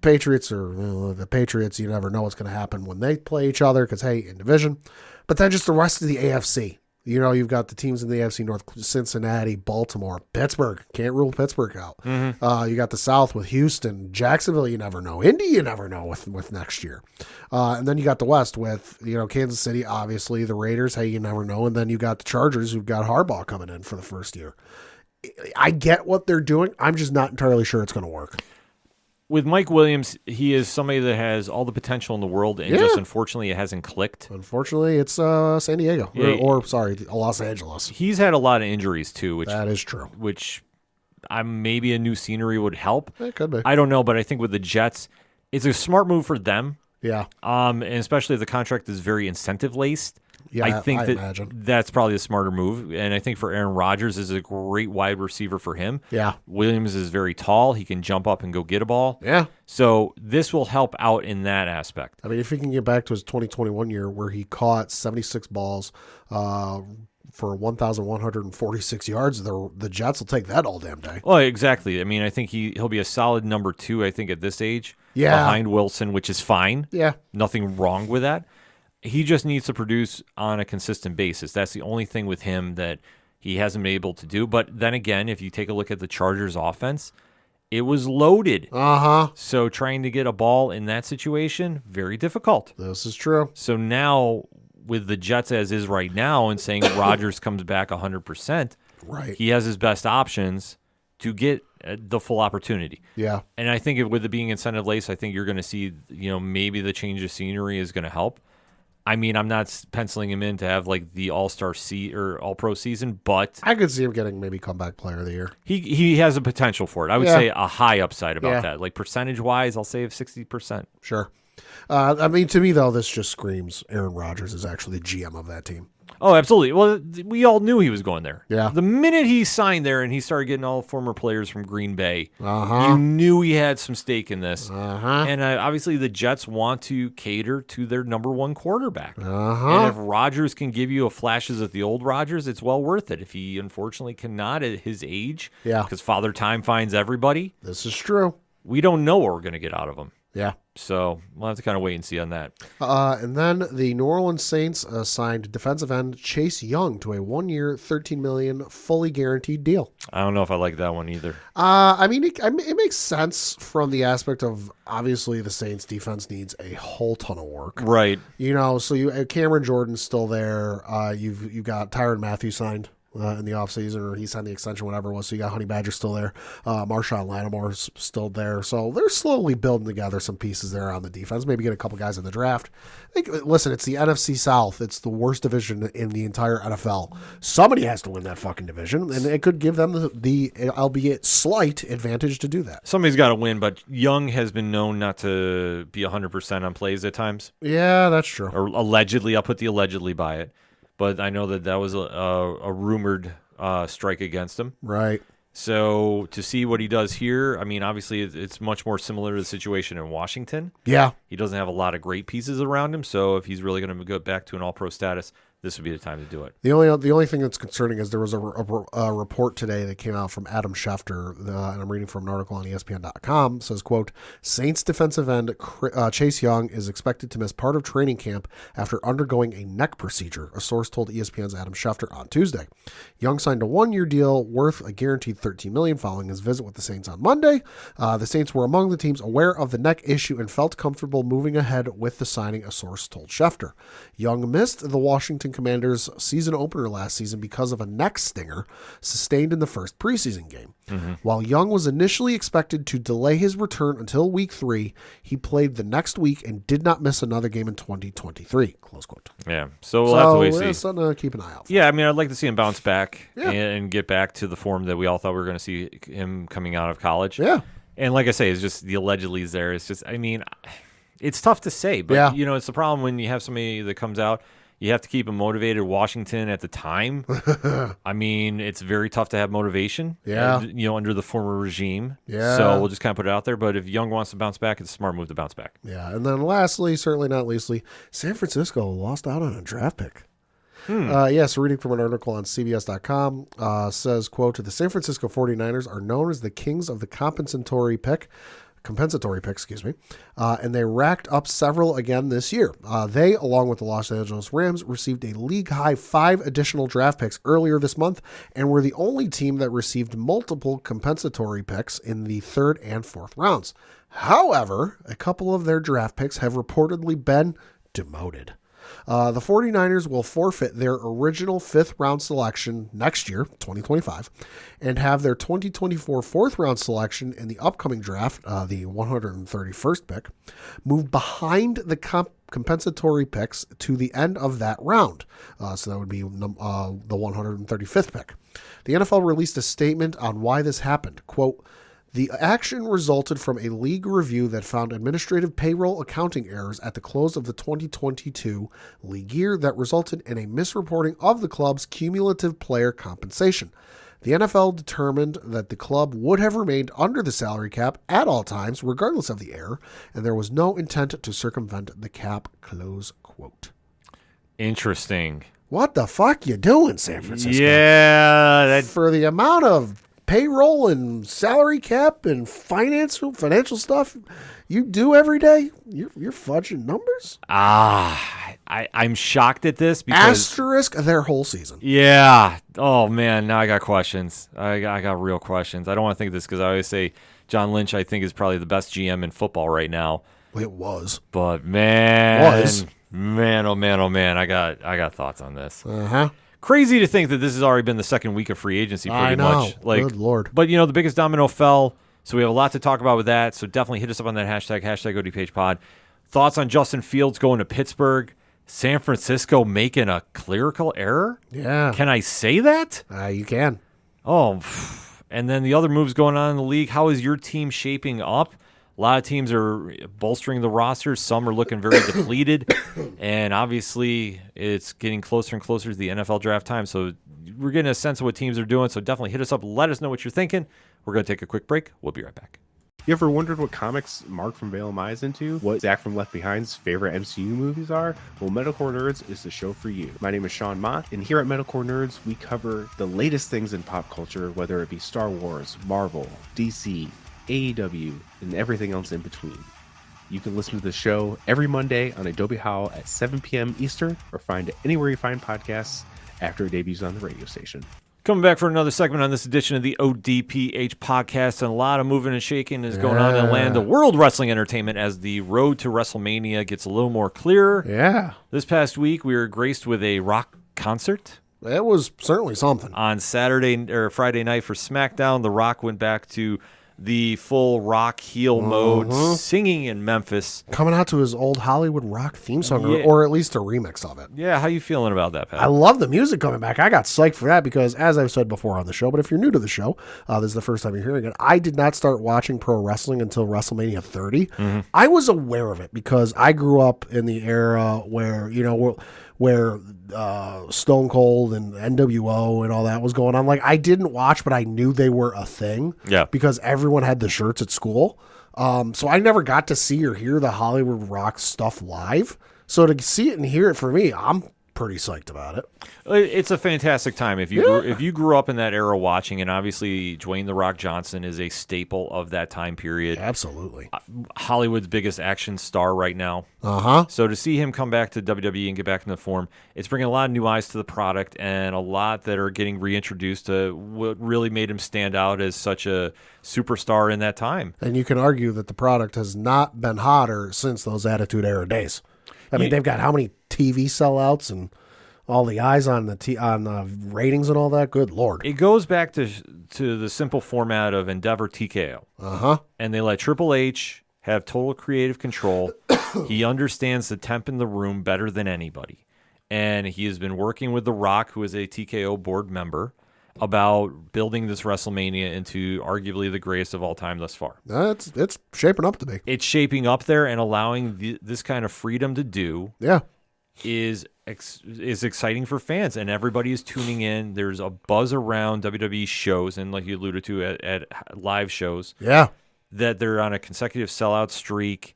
S3: Patriots are the Patriots. You never know what's going to happen when they play each other because, hey, in division. But then just the rest of the AFC. You've got the teams in the AFC North, Cincinnati, Baltimore, Pittsburgh. Can't rule Pittsburgh out. You got the South with Houston, Jacksonville, you never know. Indy, you never know with next year. And then you got the West with, Kansas City, obviously, the Raiders, hey, you never know. And then you got the Chargers who've got Harbaugh coming in for the first year. I get what they're doing. I'm just not entirely sure it's going to work.
S1: With Mike Williams, he is somebody that has all the potential in the world, and just unfortunately it hasn't clicked.
S3: Unfortunately, it's San Diego, or Los Angeles.
S1: He's had a lot of injuries too, which
S3: that is true.
S1: Which maybe a new scenery would help.
S3: It could be.
S1: I don't know, but I think with the Jets, it's a smart move for them.
S3: Yeah.
S1: And especially if the contract is very incentive laced.
S3: Yeah,
S1: I think
S3: imagine.
S1: that's probably a smarter move. And I think for Aaron Rodgers is a great wide receiver for him.
S3: Yeah.
S1: Williams is very tall. He can jump up and go get a ball.
S3: Yeah.
S1: So this will help out in that aspect.
S3: I mean, if he can get back to his 2021 year where he caught 76 balls for 1,146 yards, the Jets will take that all damn day.
S1: Well, exactly. I mean, I think he'll be a solid number 2, I think, at this age.
S3: Yeah.
S1: Behind Wilson, which is fine.
S3: Yeah.
S1: Nothing wrong with that. He just needs to produce on a consistent basis. That's the only thing with him that he hasn't been able to do. But then again, if you take a look at the Chargers offense, it was loaded. So trying to get a ball in that situation, very difficult.
S3: This is true.
S1: So now with the Jets as is right now and saying Rodgers comes back 100%,
S3: right,
S1: he has his best options to get the full opportunity.
S3: Yeah.
S1: And I think with it being incentive laced, I think you're going to see, maybe the change of scenery is going to help. I mean, I'm not penciling him in to have like the All-Star or All-Pro season, but
S3: I could see him getting maybe comeback player of the year.
S1: he has a potential for it. I would say a high upside about
S3: Yeah.
S1: that. Like percentage-wise, I'll say 60%.
S3: Sure. I mean, to me, though, this just screams Aaron Rodgers is actually the GM of that team.
S1: Oh, absolutely. Well, we all knew he was going there.
S3: Yeah.
S1: The minute he signed there and he started getting all former players from Green Bay,
S3: Uh-huh.
S1: you knew he had some stake in this.
S3: Uh-huh.
S1: And obviously the Jets want to cater to their number one quarterback.
S3: Uh-huh.
S1: And if Rodgers can give you a flashes at the old Rodgers, it's well worth it. If he unfortunately cannot at his age, because Father Time finds everybody,
S3: This is true.
S1: we don't know what we're going to get out of him.
S3: Yeah.
S1: So we'll have to kind of wait and see on that.
S3: And then the New Orleans Saints signed defensive end Chase Young to a 1-year, $13 million fully guaranteed deal.
S1: I don't know if I like that one either.
S3: I mean, it makes sense from the aspect of obviously the Saints defense needs a whole ton of work.
S1: Right.
S3: You know, so you Cameron Jordan's still there. You've got Tyrann Matthew signed in the offseason, or he signed the extension, whatever it was. So you got Honey Badger still there. Marshawn Lattimore's still there. So they're slowly building together some pieces there on the defense. Maybe get a couple guys in the draft. Listen, it's the NFC South. It's the worst division in the entire NFL. Somebody has to win that fucking division, and it could give them the albeit slight advantage to do that.
S1: Somebody's got to win, but Young has been known not to be 100% on plays at times.
S3: Yeah, that's true.
S1: Or allegedly. I'll put the allegedly by it. But I know that was a rumored strike against him.
S3: Right.
S1: So to see what he does here, I mean, obviously it's much more similar to the situation in Washington.
S3: Yeah.
S1: He doesn't have a lot of great pieces around him, so if he's really going to go back to an all-pro status, this would be the time to do it.
S3: The only thing that's concerning is there was a report today that came out from Adam Schefter, and I'm reading from an article on ESPN.com. It says, quote, Saints defensive end Chase Young is expected to miss part of training camp after undergoing a neck procedure, a source told ESPN's Adam Schefter on Tuesday. Young signed a 1-year deal worth a guaranteed $13 million following his visit with the Saints on Monday. The Saints were among the teams aware of the neck issue and felt comfortable moving ahead with the signing, a source told Schefter. Young missed the Washington Commanders' season opener last season because of a neck stinger sustained in the first preseason game. Mm-hmm. While Young was initially expected to delay his return until week 3, he played the next week and did not miss another game in 2023. Close quote.
S1: Yeah, so we'll have to wait and see.
S3: Something to keep an eye out for.
S1: Yeah, I mean, I'd like to see him bounce back and get back to the form that we all thought we were going to see him coming out of college.
S3: Yeah.
S1: And like I say, it's just the allegedly is there. It's just, I mean, it's tough to say, but, you know, it's the problem when you have somebody that comes out. You have to keep him motivated. Washington at the time, I mean, it's very tough to have motivation, you know, under the former regime.
S3: Yeah.
S1: So we'll just kind of put it out there. But if Young wants to bounce back, it's a smart move to bounce back.
S3: Yeah. And then lastly, certainly not leastly, San Francisco lost out on a draft pick. Yes, reading from an article on CBS.com says, quote, the San Francisco 49ers are known as the kings of the compensatory pick, and they racked up several again this year. They, along with the Los Angeles Rams, received a league-high 5 additional draft picks earlier this month and were the only team that received multiple compensatory picks in the 3rd and 4th rounds. However, a couple of their draft picks have reportedly been demoted. The 49ers will forfeit their original 5th-round selection next year, 2025, and have their 2024 4th-round selection in the upcoming draft, the 131st pick, moved behind the compensatory picks to the end of that round. So that would be the 135th pick. The NFL released a statement on why this happened. Quote, the action resulted from a league review that found administrative payroll accounting errors at the close of the 2022 league year that resulted in a misreporting of the club's cumulative player compensation. The NFL determined that the club would have remained under the salary cap at all times, regardless of the error, and there was no intent to circumvent the cap, close quote.
S1: Interesting.
S3: What the fuck you doing, San Francisco?
S1: Yeah.
S3: For the amount of payroll and salary cap and financial stuff you do every day, you're fudging numbers.
S1: I'm shocked at this because
S3: asterisk their whole season.
S1: Yeah. Oh man, now I got questions. I got real questions. I don't want to think of this because I always say John Lynch, I think, is probably the best GM in football right now.
S3: It was,
S1: but man, oh man, I got thoughts on this. Crazy to think that this has already been the second week of free agency pretty much. Like,
S3: good Lord.
S1: But, you know, the biggest domino fell, so we have a lot to talk about with that. So definitely hit us up on that hashtag ODPH pod. Thoughts on Justin Fields going to Pittsburgh? San Francisco making a clerical error?
S3: Yeah.
S1: Can I say that?
S3: You can.
S1: Oh, and then the other moves going on in the league. How is your team shaping up? A lot of teams are bolstering the rosters. Some are looking very depleted. And obviously, it's getting closer and closer to the NFL draft time. So we're getting a sense of what teams are doing. So definitely hit us up. Let us know what you're thinking. We're going to take a quick break. We'll be right back.
S4: You ever wondered what comics Mark from Valem is into? What Zach from Left Behind's favorite MCU movies are? Well, Metalcore Nerds is the show for you. My name is Sean Mott, and here at Metalcore Nerds, we cover the latest things in pop culture, whether it be Star Wars, Marvel, DC, AEW, and everything else in between. You can listen to the show every Monday on Adobe Howl at 7 p.m. Eastern, or find it anywhere you find podcasts after it debuts on the radio station.
S1: Coming back for another segment on this edition of the ODPH podcast, and a lot of moving and shaking is going on in the land of World Wrestling Entertainment as the road to WrestleMania gets a little more clear.
S3: Yeah.
S1: This past week, we were graced with a rock concert.
S3: It was certainly something.
S1: On Saturday or Friday night for SmackDown, The Rock went back to the full rock heel mode, singing in Memphis.
S3: Coming out to his old Hollywood rock theme song,
S1: Yeah.
S3: or at least a remix of it.
S1: Yeah, how you feeling about that, Pat?
S3: I love the music coming back. I got psyched for that because, as I've said before on the show, but if you're new to the show, this is the first time you're hearing it, I did not start watching pro wrestling until WrestleMania 30. I was aware of it because I grew up in the era where, where Stone Cold and NWO and all that was going on. Like, I didn't watch, but I knew they were a thing.
S1: Yeah.
S3: Because everyone had the shirts at school. So I never got to see or hear the Hollywood rock stuff live. So to see it and hear it, for me, I'm pretty psyched about it.
S1: It's a fantastic time if you grew up in that era watching, and obviously Dwayne The Rock Johnson is a staple of that time period.
S3: Absolutely.
S1: Hollywood's biggest action star right now. So to see him come back to WWE and get back in the form, it's bringing a lot of new eyes to the product and a lot that are getting reintroduced to what really made him stand out as such a superstar in that time.
S3: And you can argue that the product has not been hotter since those Attitude Era days. I mean, they've got how many TV sellouts and all the eyes on the ratings and all that. Good Lord.
S1: It goes back to the simple format of Endeavor TKO. And they let Triple H have total creative control. He understands the temp in the room better than anybody. And he has been working with The Rock, who is a TKO board member, about building this WrestleMania into arguably the greatest of all time thus far.
S3: It's shaping up to be.
S1: It's shaping up there, and allowing this kind of freedom to do is exciting for fans, and everybody is tuning in. There's a buzz around WWE shows, and like you alluded to at live shows, that they're on a consecutive sellout streak,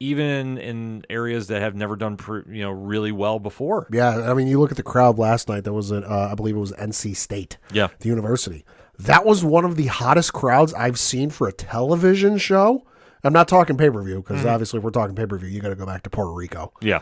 S1: even in areas that have never done really well before.
S3: Yeah, I mean, you look at the crowd last night. That was at, I believe it was NC State,
S1: the
S3: university. That was one of the hottest crowds I've seen for a television show. I'm not talking pay-per-view because obviously if we're talking pay-per-view, you got to go back to Puerto Rico.
S1: Yeah.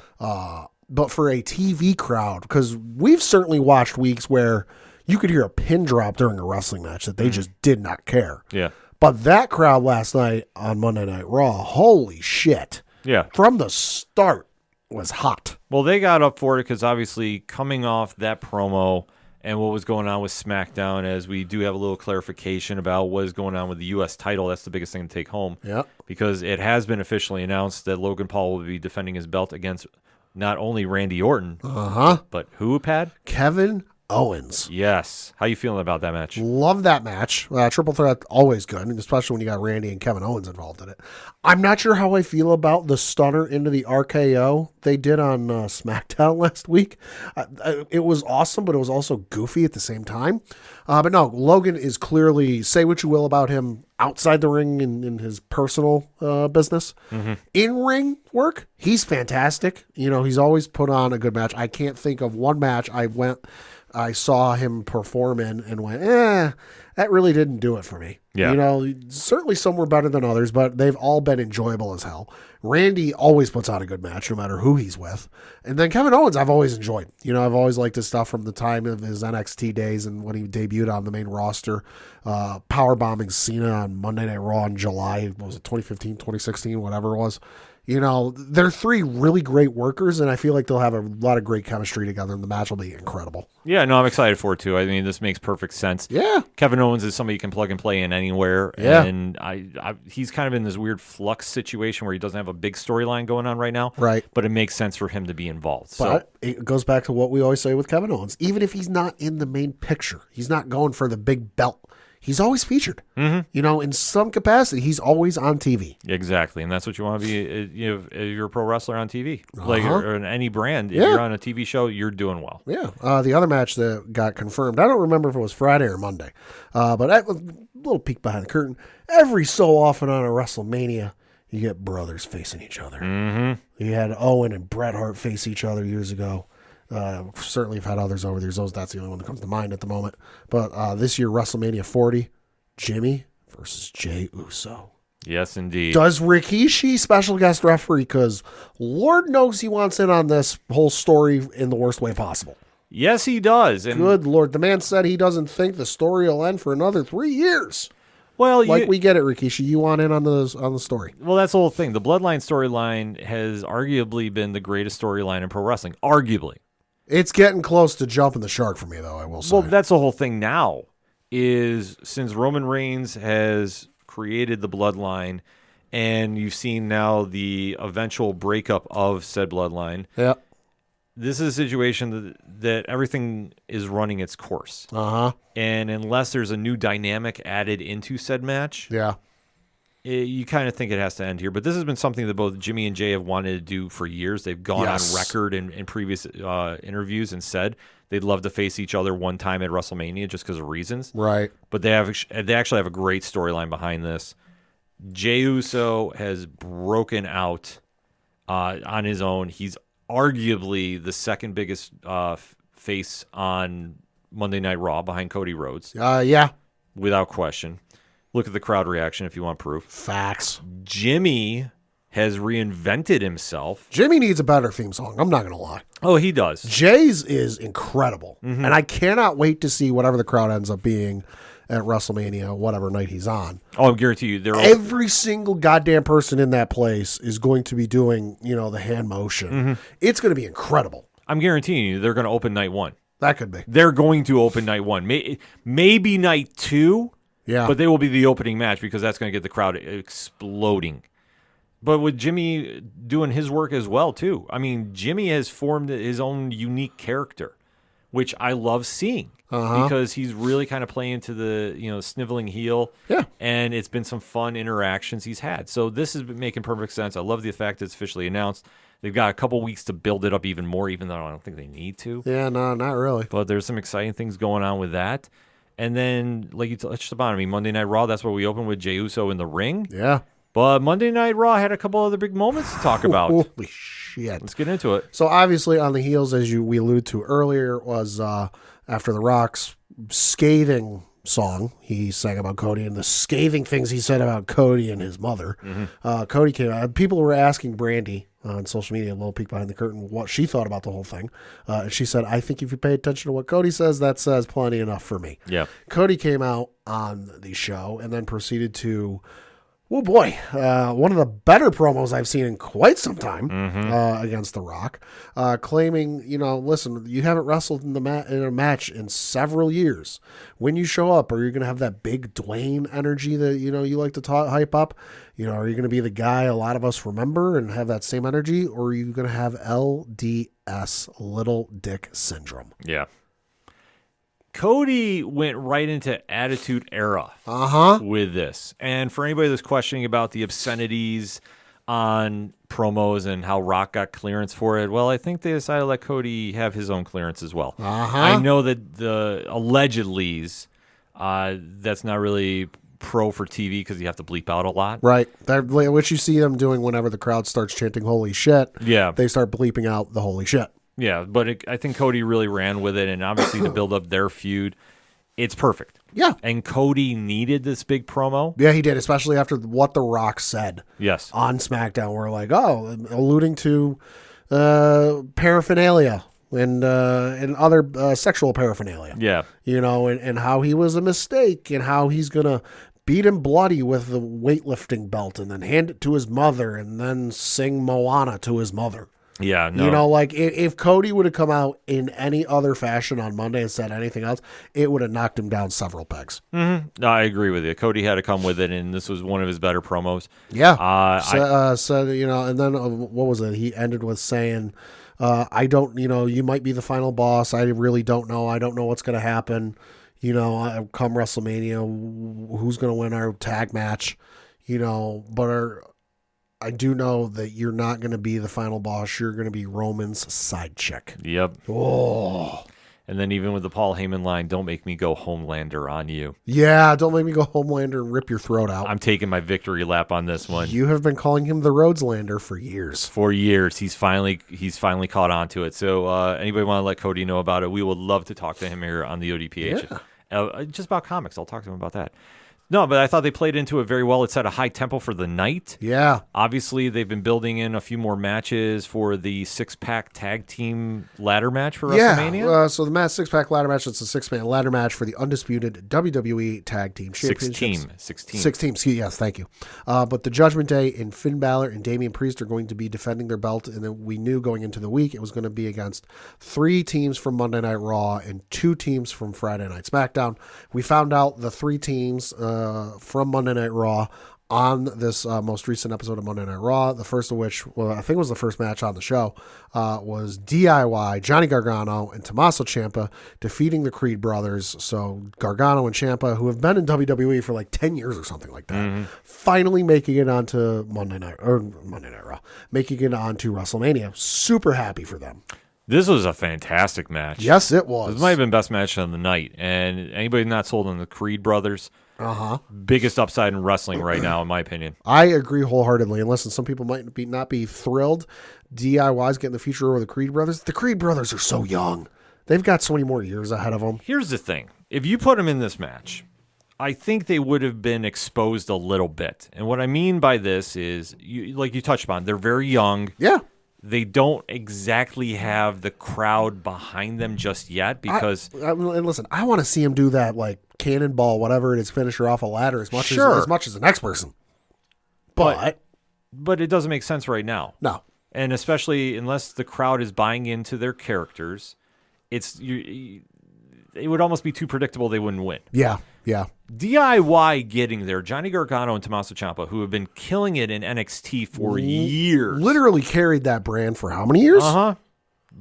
S3: But for a TV crowd, because we've certainly watched weeks where you could hear a pin drop during a wrestling match that they just did not care.
S1: Yeah.
S3: But that crowd last night on Monday Night Raw, holy shit.
S1: Yeah.
S3: From the start was hot.
S1: Well, they got up for it because obviously coming off that promo and what was going on with SmackDown, as we do have a little clarification about what is going on with the U.S. title. That's the biggest thing to take home.
S3: Yeah.
S1: Because it has been officially announced that Logan Paul will be defending his belt against not only Randy Orton, but who, Pat?
S3: Kevin Owens.
S1: Yes. How you feeling about that match?
S3: Love that match. Triple threat, always good, especially when you got Randy and Kevin Owens involved in it. I'm not sure how I feel about the stunner into the RKO they did on SmackDown last week. It was awesome, but it was also goofy at the same time. But no, Logan is clearly, say what you will about him outside the ring in his personal business. In-ring work, he's fantastic. He's always put on a good match. I can't think of one match I saw him perform in and went, that really didn't do it for me.
S1: Yeah.
S3: Certainly some were better than others, but they've all been enjoyable as hell. Randy always puts on a good match, no matter who he's with. And then Kevin Owens, I've always enjoyed. I've always liked his stuff from the time of his NXT days and when he debuted on the main roster, powerbombing Cena on Monday Night Raw in July, what was it, 2015, 2016, whatever it was. You know, they're three really great workers, and I feel like they'll have a lot of great chemistry together, and the match will be incredible.
S1: Yeah, no, I'm excited for it too. I mean, this makes perfect sense.
S3: Yeah.
S1: Kevin Owens is somebody you can plug and play in anywhere.
S3: Yeah.
S1: And he's kind of in this weird flux situation where he doesn't have a big storyline going on right now.
S3: Right.
S1: But it makes sense for him to be involved.
S3: But it goes back to what we always say with Kevin Owens. Even if he's not in the main picture, he's not going for the big belt, he's always featured. You know, in some capacity, he's always on TV.
S1: Exactly, and that's what you want to be. You're a pro wrestler on TV, like or in any brand. If you're on a TV show, you're doing well.
S3: Yeah. The other match that got confirmed, I don't remember if it was Friday or Monday, but a little peek behind the curtain. Every so often on a WrestleMania, you get brothers facing each other. You had Owen and Bret Hart face each other years ago. Certainly have had others over the years. That's the only one that comes to mind at the moment. But this year, WrestleMania 40, Jimmy versus Jey Uso.
S1: Yes, indeed.
S3: Does Rikishi special guest referee? Because Lord knows he wants in on this whole story in the worst way possible.
S1: Yes, he does. And
S3: Good Lord. The man said he doesn't think the story will end for another 3 years.
S1: well,
S3: We get it, Rikishi. You want in on the story.
S1: well, that's the whole thing. The Bloodline storyline has arguably been the greatest storyline in pro wrestling. Arguably.
S3: It's getting close to jumping the shark for me, though, I will say.
S1: Well, that's the whole thing now. Is since Roman Reigns has created the Bloodline, and you've seen now the eventual breakup of said Bloodline.
S3: Yeah.
S1: This is a situation that everything is running its course.
S3: Uh-huh.
S1: And unless there's a new dynamic added into said match,
S3: Yeah.
S1: you kind of think it has to end here. But this has been something that both Jimmy and Jay have wanted to do for years. They've gone on record in previous interviews and said they'd love to face each other one time at WrestleMania just because of reasons.
S3: Right.
S1: But they actually have a great storyline behind this. Jey Uso has broken out on his own. He's arguably the second biggest face on Monday Night Raw behind Cody Rhodes.
S3: Yeah.
S1: Without question. Look at the crowd reaction if you want proof.
S3: Facts.
S1: Jimmy has reinvented himself.
S3: Jimmy needs a better theme song. I'm not going to lie.
S1: Oh, he does.
S3: Jay's is incredible. And I cannot wait to see whatever the crowd ends up being at WrestleMania, whatever night he's on.
S1: Oh, I guarantee you.
S3: Every single goddamn person in that place is going to be doing, the hand motion. It's going to be incredible.
S1: I'm guaranteeing you they're going to open night one.
S3: That could be.
S1: They're going to open night one. Maybe night two.
S3: Yeah.
S1: But they will be the opening match because that's going to get the crowd exploding. But with Jimmy doing his work as well, too. I mean, Jimmy has formed his own unique character, which I love seeing because he's really kind of playing to the, sniveling heel.
S3: Yeah.
S1: And it's been some fun interactions he's had. So this has been making perfect sense. I love the fact that it's officially announced. They've got a couple weeks to build it up even more, even though I don't think they need to.
S3: Yeah, no, not really.
S1: But there's some exciting things going on with that. And then, like you touched upon, Monday Night Raw, that's where we opened with Jey Uso in the ring.
S3: Yeah.
S1: But Monday Night Raw had a couple other big moments to talk about.
S3: Holy shit.
S1: Let's get into it.
S3: So obviously on the heels, as we alluded to earlier, was after The Rock's scathing song he sang about Cody and the scathing things he said about Cody and his mother. Cody came out. People were asking Brandy on social media, a little peek behind the curtain, what she thought about the whole thing. She said, I think if you pay attention to what Cody says, that says plenty enough for me.
S1: Yeah.
S3: Cody came out on the show and then proceeded to, oh boy, one of the better promos I've seen in quite some time against The Rock, claiming, listen, you haven't wrestled in a match in several years. When you show up, are you going to have that big Dwayne energy that, you like to hype up? Are you going to be the guy a lot of us remember and have that same energy? Or are you going to have LDS, Little Dick Syndrome?
S1: Yeah. Cody went right into Attitude Era with this. And for anybody that's questioning about the obscenities on promos and how Rock got clearance for it, well, I think they decided to let Cody have his own clearance as well. I know that the allegedlys, that's not really pro for TV because you have to bleep out a lot.
S3: Right. What you see them doing whenever the crowd starts chanting holy shit, they start bleeping out the holy shit.
S1: Yeah, but I think Cody really ran with it, and obviously to build up their feud, it's perfect.
S3: Yeah.
S1: And Cody needed this big promo.
S3: Yeah, he did, especially after what The Rock said on SmackDown. We're like, alluding to paraphernalia and other sexual paraphernalia.
S1: Yeah.
S3: And how he was a mistake and how he's going to beat him bloody with the weightlifting belt and then hand it to his mother and then sing Moana to his mother.
S1: Yeah, no.
S3: You know, like if Cody would have come out in any other fashion on Monday and said anything else, it would have knocked him down several pegs.
S1: Mm-hmm. No, I agree with you. Cody had to come with it, and this was one of his better promos.
S3: Yeah. So, you know, and then what was it? He ended with saying, I don't, you know, you might be the final boss. I really don't know. I don't know what's going to happen. You know, come WrestleMania, who's going to win our tag match, you know, but I do know that you're not going to be the final boss. You're going to be Roman's side chick.
S1: Yep.
S3: Oh.
S1: And then even with the Paul Heyman line, don't make me go Homelander on you.
S3: Yeah, don't make me go Homelander and rip your throat out.
S1: I'm taking my victory lap on this one.
S3: You have been calling him the Rhodelander for years.
S1: For years. He's finally caught on to it. So anybody want to let Cody know about it, we would love to talk to him here on the ODPH. Yeah. Just about comics. I'll talk to him about that. No, but I thought they played into it very well. It set a high tempo for the night.
S3: Yeah.
S1: Obviously, they've been building in a few more matches for the six-pack tag team ladder match for WrestleMania.
S3: Yeah, so the six-pack ladder match, it's a six-man ladder match for the undisputed WWE Tag Team Championships. Six teams, yes, thank you. But the Judgment Day and Finn Balor and Damian Priest are going to be defending their belt, and then we knew going into the week it was going to be against 3 teams from Monday Night Raw and 2 teams from Friday Night SmackDown. We found out the 3 teams from Monday Night Raw on this most recent episode of Monday Night Raw. The first of which, well, I think it was the first match on the show, was DIY, Johnny Gargano and Tommaso Ciampa defeating the Creed brothers. So Gargano and Ciampa, who have been in WWE for like 10 years or something like that, finally making it onto Monday Night Raw, making it onto WrestleMania. Super happy for them.
S1: This was a fantastic match.
S3: Yes, it was.
S1: This might have been best match of the night. And anybody not sold on the Creed brothers, biggest upside in wrestling right now, in my opinion.
S3: I agree wholeheartedly. And listen, some people might not be thrilled DIY's getting the future over the Creed brothers. The Creed brothers are so young. They've got so many more years ahead of them.
S1: Here's the thing. If you put them in this match, I think they would have been exposed a little bit. And what I mean by this is, like you touched upon, they're very young.
S3: Yeah.
S1: They don't exactly have the crowd behind them just yet because...
S3: and listen, I want to see him do that, like, cannonball, whatever it is, finisher off a ladder as much as the next person. But
S1: it doesn't make sense right now.
S3: No.
S1: And especially unless the crowd is buying into their characters, it would almost be too predictable they wouldn't win.
S3: Yeah, yeah.
S1: DIY getting there, Johnny Gargano and Tommaso Ciampa, who have been killing it in NXT for years.
S3: Literally carried that brand for how many years?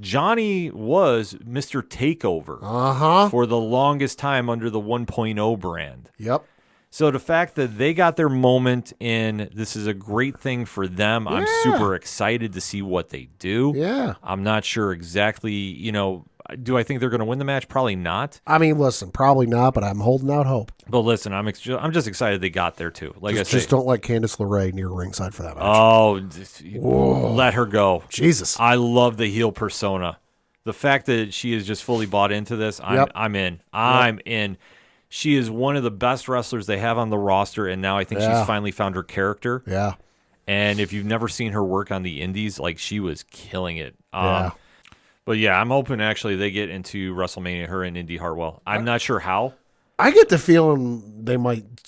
S1: Johnny was Mr. Takeover for the longest time under the 1.0 brand.
S3: Yep.
S1: So the fact that they got their moment in, this is a great thing for them. I'm super excited to see what they do.
S3: Yeah.
S1: I'm not sure exactly, do I think they're going to win the match? Probably not.
S3: I mean, listen, probably not, but I'm holding out hope.
S1: But listen, I'm just excited they got there too. Like
S3: just don't let Candice LeRae near ringside for that match.
S1: Oh, let her go.
S3: Jesus.
S1: I love the heel persona. The fact that she is just fully bought into this, I'm in. I'm in. She is one of the best wrestlers they have on the roster, and now I think she's finally found her character.
S3: Yeah.
S1: And if you've never seen her work on the indies, like, she was killing it.
S3: Yeah.
S1: But yeah, I'm hoping actually they get into WrestleMania, her and Indy Hartwell. I'm not sure how.
S3: I get the feeling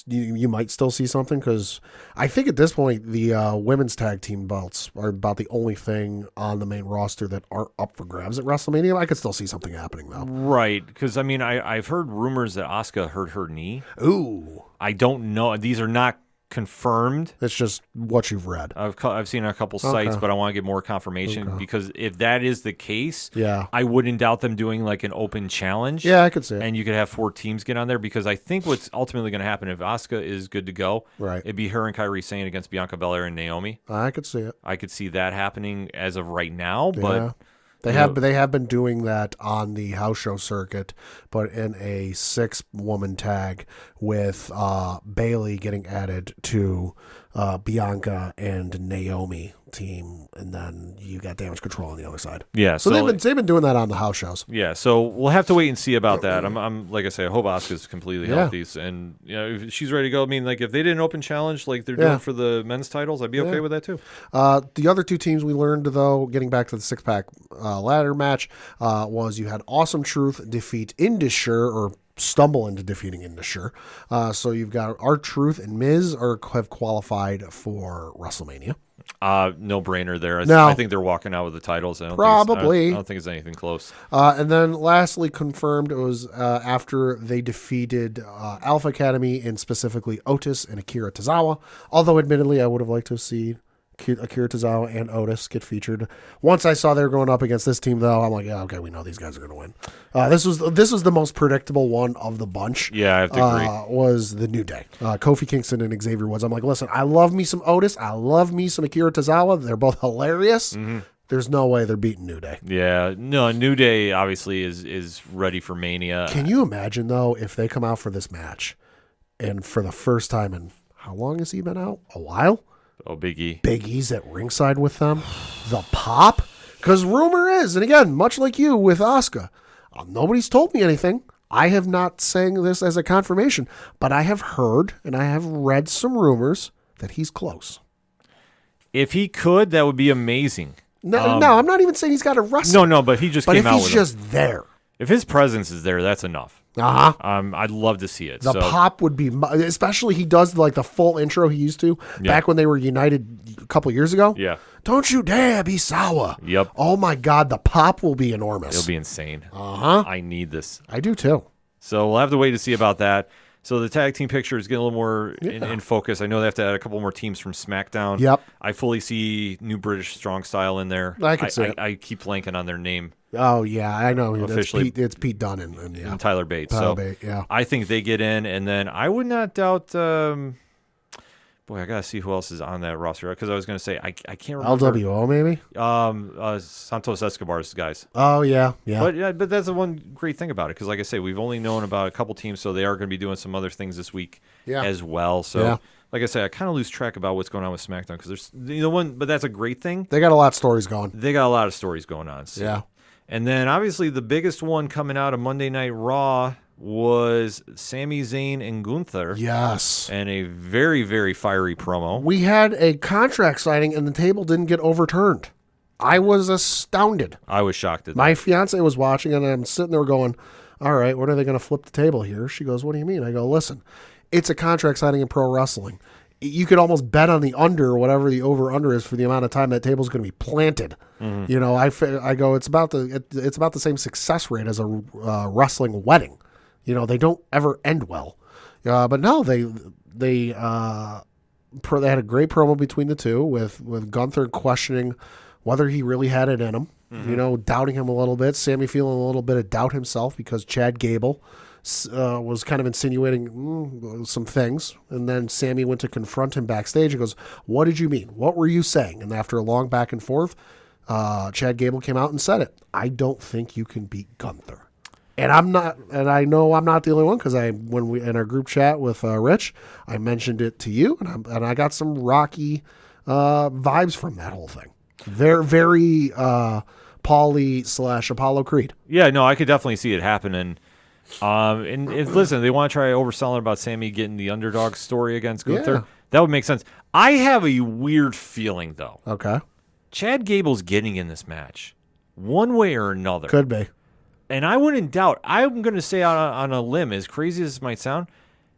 S3: you might still see something, because I think at this point the women's tag team belts are about the only thing on the main roster that aren't up for grabs at WrestleMania. I could still see something happening though.
S1: Right, because I mean I've heard rumors that Asuka hurt her knee.
S3: Ooh,
S1: I don't know. These are not confirmed.
S3: It's just what you've read.
S1: I've seen a couple sites, but I want to get more confirmation because if that is the case, I wouldn't doubt them doing like an open challenge.
S3: Yeah, I could see it.
S1: And you could have 4 teams get on there, because I think what's ultimately going to happen if Asuka is good to go, it'd be her and Kairi Sane against Bianca Belair and Naomi.
S3: I could see it.
S1: I could see that happening as of right now, but
S3: they have been doing that on the house show circuit, but in a 6-woman tag with Bailey getting added to Bianca and Naomi team, and then you got Damage Control on the other side.
S1: Yeah,
S3: so they've been doing that on the house shows.
S1: Yeah, so we'll have to wait and see about that. I'm like I say, I hope Asuka's completely healthy, and if she's ready to go. I mean, like if they did an open challenge like they're doing for the men's titles, I'd be okay with that too.
S3: The other 2 teams we learned, though, getting back to the 6-pack ladder match, was you had Awesome Truth defeat Indusher, or stumble into defeating Indusher. So you've got R-Truth and Miz have qualified for WrestleMania.
S1: No brainer there.
S3: No.
S1: I think they're walking out with the titles. I don't think it's anything close.
S3: And then lastly confirmed, it was after they defeated Alpha Academy, and specifically Otis and Akira Tozawa. Although admittedly, I would have liked to see Akira Tozawa and Otis get featured. Once I saw they were going up against this team, though, I'm like, yeah, okay, we know these guys are going to win. This was the most predictable one of the bunch.
S1: Yeah, I have to agree.
S3: Was the New Day. Kofi Kingston and Xavier Woods. I'm like, listen, I love me some Otis. I love me some Akira Tozawa. They're both hilarious.
S1: Mm-hmm.
S3: There's no way they're beating New Day.
S1: Yeah, no, New Day obviously is ready for Mania.
S3: Can you imagine, though, if they come out for this match, and for the first time in, how long has he been out? A while?
S1: Oh, Big E.
S3: Big E's at ringside with them. The pop? Because rumor is, and again, much like you with Asuka, nobody's told me anything. I have not saying this as a confirmation, but I have heard and I have read some rumors that he's close.
S1: If he could, that would be amazing.
S3: No, I'm not even saying he's got to wrestle.
S1: No, but he just
S3: but
S1: came
S3: if
S1: out
S3: he's
S1: with
S3: just there.
S1: If his presence is there, that's enough.
S3: Uh-huh.
S1: I'd love to see it.
S3: The pop would be, especially he does like the full intro he used to back when they were united a couple years ago.
S1: Yeah.
S3: Don't you dare be sour.
S1: Yep.
S3: Oh my God, the pop will be enormous.
S1: It'll be insane.
S3: Uh-huh.
S1: I need this.
S3: I do too.
S1: So we'll have to wait to see about that. So the tag team picture is getting a little more in focus. I know they have to add a couple more teams from SmackDown.
S3: Yep.
S1: I fully see New British Strong Style in there.
S3: I can see it.
S1: I keep blanking on their name.
S3: Oh yeah, I know.
S1: Officially,
S3: it's Pete Dunne and yeah.
S1: And Tyler Bates.
S3: Tyler Bates, yeah.
S1: I think they get in, and then I would not doubt. Boy, I gotta see who else is on that roster because I was gonna say I can't remember.
S3: LWO maybe.
S1: Santos Escobar's guys.
S3: Oh yeah.
S1: But that's the one great thing about it because, like I say, we've only known about a couple teams, so they are going to be doing some other things this week as well. So, like I say, I kind of lose track about what's going on with SmackDown because there's but that's a great thing.
S3: They got a lot of stories going.
S1: They got a lot of stories going on. So.
S3: Yeah.
S1: And then obviously the biggest one coming out of Monday Night Raw was Sami Zayn and Gunther.
S3: Yes.
S1: And a very, very fiery promo.
S3: We had a contract signing and the table didn't get overturned. I was astounded.
S1: I was shocked at that.
S3: My fiance was watching and I'm sitting there going, all right, when are they going to flip the table here? She goes, what do you mean? I go, listen, it's a contract signing in pro wrestling. You could almost bet on the under or whatever the over-under is for the amount of time that table's going to be planted. Mm-hmm. You know, I go, it's about the same success rate as a wrestling wedding. You know, they don't ever end well. But no, they had a great promo between the two with Gunther questioning whether he really had it in him. Mm-hmm. You know, doubting him a little bit. Sammy feeling a little bit of doubt himself because Chad Gable was kind of insinuating some things. And then Sammy went to confront him backstage and goes, what did you mean? What were you saying? And after a long back and forth, Chad Gable came out and said it. I don't think you can beat Gunther. And I know I'm not the only one because when we in our group chat with Rich, I mentioned it to you, and I got some Rocky vibes from that whole thing. They're very Paulie / Apollo Creed.
S1: Yeah, no, I could definitely see it happening. And if listen, they want to try overselling about Sammy getting the underdog story against Gunther.
S3: Yeah.
S1: That would make sense. I have a weird feeling though.
S3: Okay.
S1: Chad Gable's getting in this match, one way or another.
S3: Could be.
S1: And I wouldn't doubt. I'm going to say on a limb, as crazy as this might sound,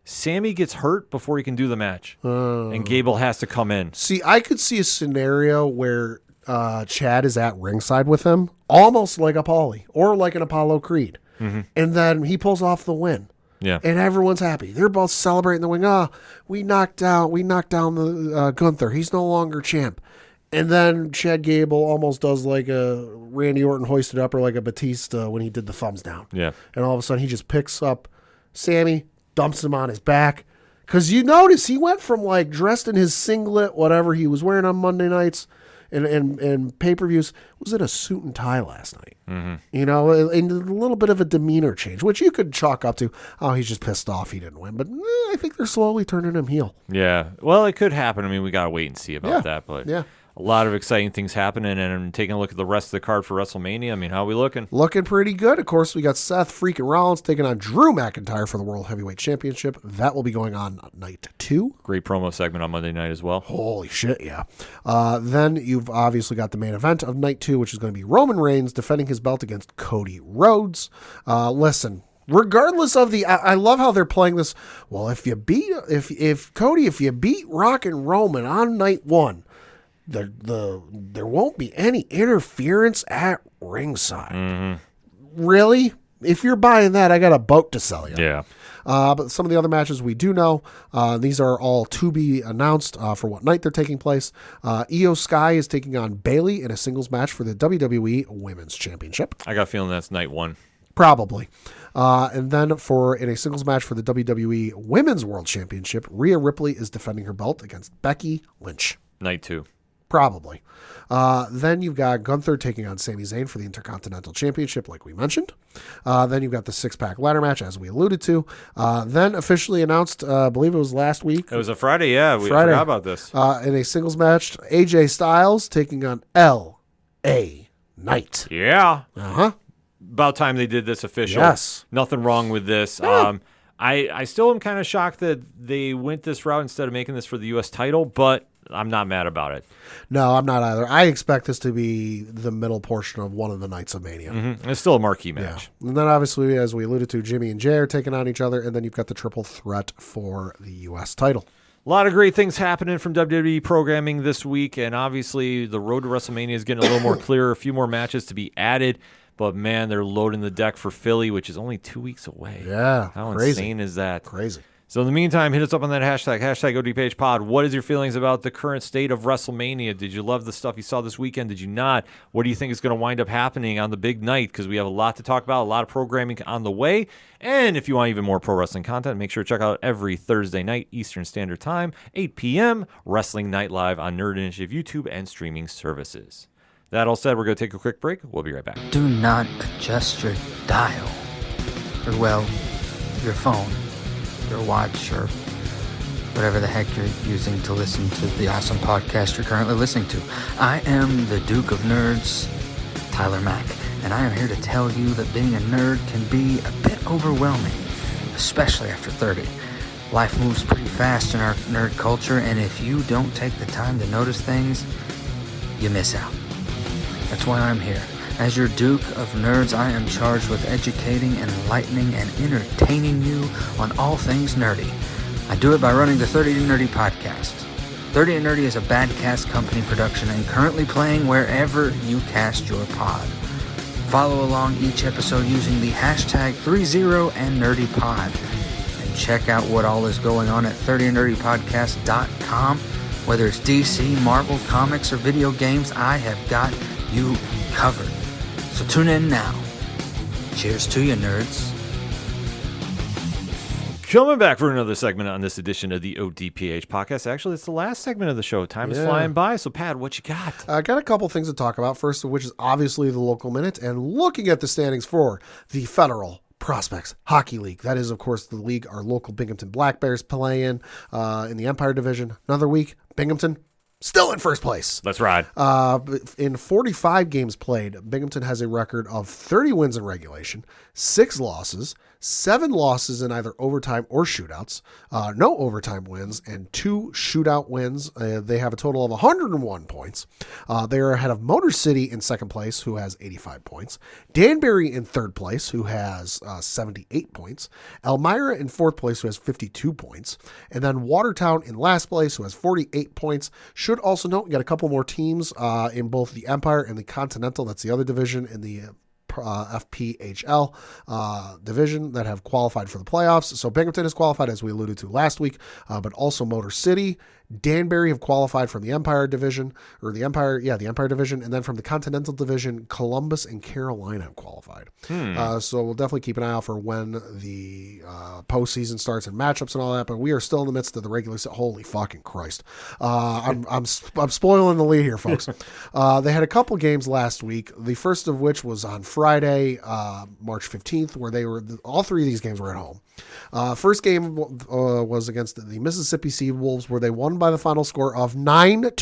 S1: Sammy gets hurt before he can do the match, and Gable has to come in.
S3: See, I could see a scenario where Chad is at ringside with him, almost like a Paulie or like an Apollo Creed, and then he pulls off the win.
S1: Yeah,
S3: and everyone's happy. They're both celebrating the win. We knocked down the Gunther. He's no longer champ. And then Chad Gable almost does like a Randy Orton hoisted up or like a Batista when he did the thumbs down.
S1: Yeah.
S3: And all of a sudden he just picks up Sammy, dumps him on his back. Because you notice he went from like dressed in his singlet, whatever he was wearing on Monday nights and pay-per-views, was in a suit and tie last night. Mm-hmm. You know, and a little bit of a demeanor change, which you could chalk up to, oh, he's just pissed off he didn't win. But I think they're slowly turning him heel.
S1: Yeah. Well, it could happen. I mean, we got to wait and see about that. But
S3: yeah.
S1: A lot of exciting things happening, and taking a look at the rest of the card for WrestleMania. I mean, how are we looking? Looking
S3: pretty good. Of course, we got Seth freaking Rollins taking on Drew McIntyre for the World Heavyweight Championship. That will be going on night 2.
S1: Great promo segment on Monday night as well.
S3: Holy shit, yeah. Then you've obviously got the main event of night 2, which is going to be Roman Reigns defending his belt against Cody Rhodes. Listen, Regardless of I love how they're playing this. Well, if you beat Rock and Roman on night one, there won't be any interference at ringside.
S1: Mm-hmm.
S3: Really? If you're buying that, I got a boat to sell you.
S1: Yeah.
S3: But some of the other matches we do know, these are all to be announced for what night they're taking place. Io Sky is taking on Bayley in a singles match for the WWE Women's Championship.
S1: I got a feeling that's night one.
S3: Probably. And then in a singles match for the WWE Women's World Championship, Rhea Ripley is defending her belt against Becky Lynch.
S1: Night two.
S3: Probably. Then you've got Gunther taking on Sami Zayn for the Intercontinental Championship, like we mentioned. Then you've got the six-pack ladder match, as we alluded to. Then officially announced, I believe it was last week.
S1: It was a Friday, yeah. We forgot about this.
S3: In a singles match, AJ Styles taking on L.A. Knight.
S1: Yeah.
S3: Uh-huh.
S1: About time they did this official.
S3: Yes.
S1: Nothing wrong with this.
S3: Yeah.
S1: I still am kind of shocked that they went this route instead of making this for the U.S. title, but I'm not mad about it.
S3: No, I'm not either. I expect this to be the middle portion of one of the nights of Mania.
S1: Mm-hmm. It's still a marquee match.
S3: Yeah. And then obviously, as we alluded to, Jimmy and Jay are taking on each other, and then you've got the triple threat for the U.S. title.
S1: A lot of great things happening from WWE programming this week, and obviously the road to WrestleMania is getting a little more clear, a few more matches to be added. But, man, they're loading the deck for Philly, which is only 2 weeks away.
S3: Yeah,
S1: How
S3: crazy.
S1: insane is that?
S3: Crazy.
S1: So, in the meantime, hit us up on that hashtag ODPH pod. What is your feelings about the current state of WrestleMania? Did you love the stuff you saw this weekend? Did you not? What do you think is going to wind up happening on the big night? Because we have a lot to talk about, a lot of programming on the way. And if you want even more pro wrestling content, make sure to check out every Thursday night, Eastern Standard Time, 8 p.m., Wrestling Night Live on Nerd Initiative YouTube and streaming services. That all said, we're going to take a quick break. We'll be right back.
S5: Do not adjust your dial, or well, your phone, your watch, or whatever the heck you're using to listen to the awesome podcast you're currently listening to. I am the Duke of Nerds, Tyler Mack, and I am here to tell you that being a nerd can be a bit overwhelming, especially after 30. Life moves pretty fast in our nerd culture, and if you don't take the time to notice things, you miss out. That's why I'm here. As your Duke of Nerds, I am charged with educating, enlightening, and entertaining you on all things nerdy. I do it by running the 30 to Nerdy podcast. 30 to Nerdy is a Badcast company production and currently playing wherever you cast your pod. Follow along each episode using the hashtag 30andNerdyPod. And check out what all is going on at 30andNerdyPodcast.com. Whether it's DC, Marvel, comics, or video games, I have got you covered. So tune in now. Cheers to you, nerds.
S1: Coming back for another segment on this edition of the ODPH podcast. Actually, it's the last segment of the show. Time is flying by. So, Pat, what you got?
S3: I got a couple things to talk about. First of which is obviously the local minute and looking at the standings for the Federal Prospects Hockey League. That is, of course, the league our local Binghamton Black Bears play in the Empire Division. Another week, Binghamton still in first place.
S1: That's right.
S3: In 45 games played, Binghamton has a record of 30 wins in regulation, 6 losses, 7 losses in either overtime or shootouts, no overtime wins, and 2 shootout wins. They have a total of 101 points. They are ahead of Motor City in second place, who has 85 points. Danbury in third place, who has 78 points. Elmira in fourth place, who has 52 points. And then Watertown in last place, who has 48 points. Should also note, we got a couple more teams in both the Empire and the Continental. That's the other division in the FPHL division that have qualified for the playoffs. So Binghamton is qualified, as we alluded to last week, but also Motor City, Danbury have qualified from the Empire division, or the Empire division, and then from the Continental division, Columbus and Carolina have qualified. So we'll definitely keep an eye out for when the postseason starts and matchups and all that. But we are still in the midst of the regular season. Holy fucking Christ! I'm spoiling the lead here, folks. They had a couple games last week. The first of which was on Friday, March 15th, where all 3 of these games were at home. First game was against the Mississippi Sea Wolves, where they won by the final score of 9-1.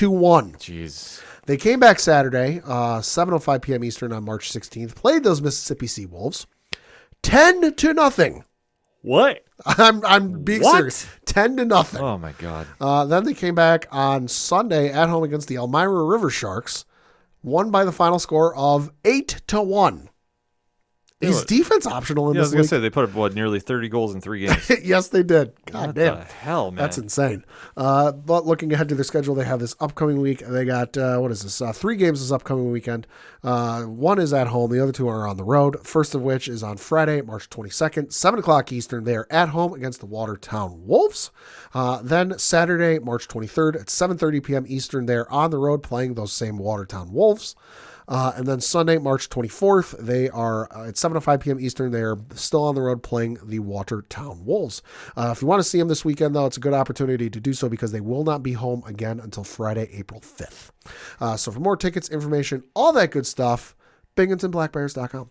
S1: Jeez.
S3: They came back Saturday, 7:05 p.m. Eastern on March 16th, played those Mississippi Sea Wolves, 10-0.
S1: What?
S3: I'm being serious. 10-0.
S1: Oh, my God.
S3: Then they came back on Sunday at home against the Elmira River Sharks, won by the final score of 8-1. Is defense optional in
S1: Yeah, I
S3: this
S1: was going to
S3: league?
S1: say, they put up, what, nearly 30 goals in 3 games.
S3: Yes, they did. God
S1: What
S3: damn.
S1: the hell, man?
S3: That's insane. But looking ahead to their schedule, they have this upcoming week. They got, 3 games this upcoming weekend. One is at home. The other 2 are on the road. First of which is on Friday, March 22nd, 7 o'clock Eastern. They are at home against the Watertown Wolves. Then Saturday, March 23rd at 7:30 p.m. Eastern, they're on the road playing those same Watertown Wolves. And then Sunday, March 24th, they are at 7:05 p.m. Eastern. They are still on the road playing the Watertown Wolves. If you want to see them this weekend, though, it's a good opportunity to do so because they will not be home again until Friday, April 5th. So for more tickets, information, all that good stuff, BinghamtonBlackBears.com.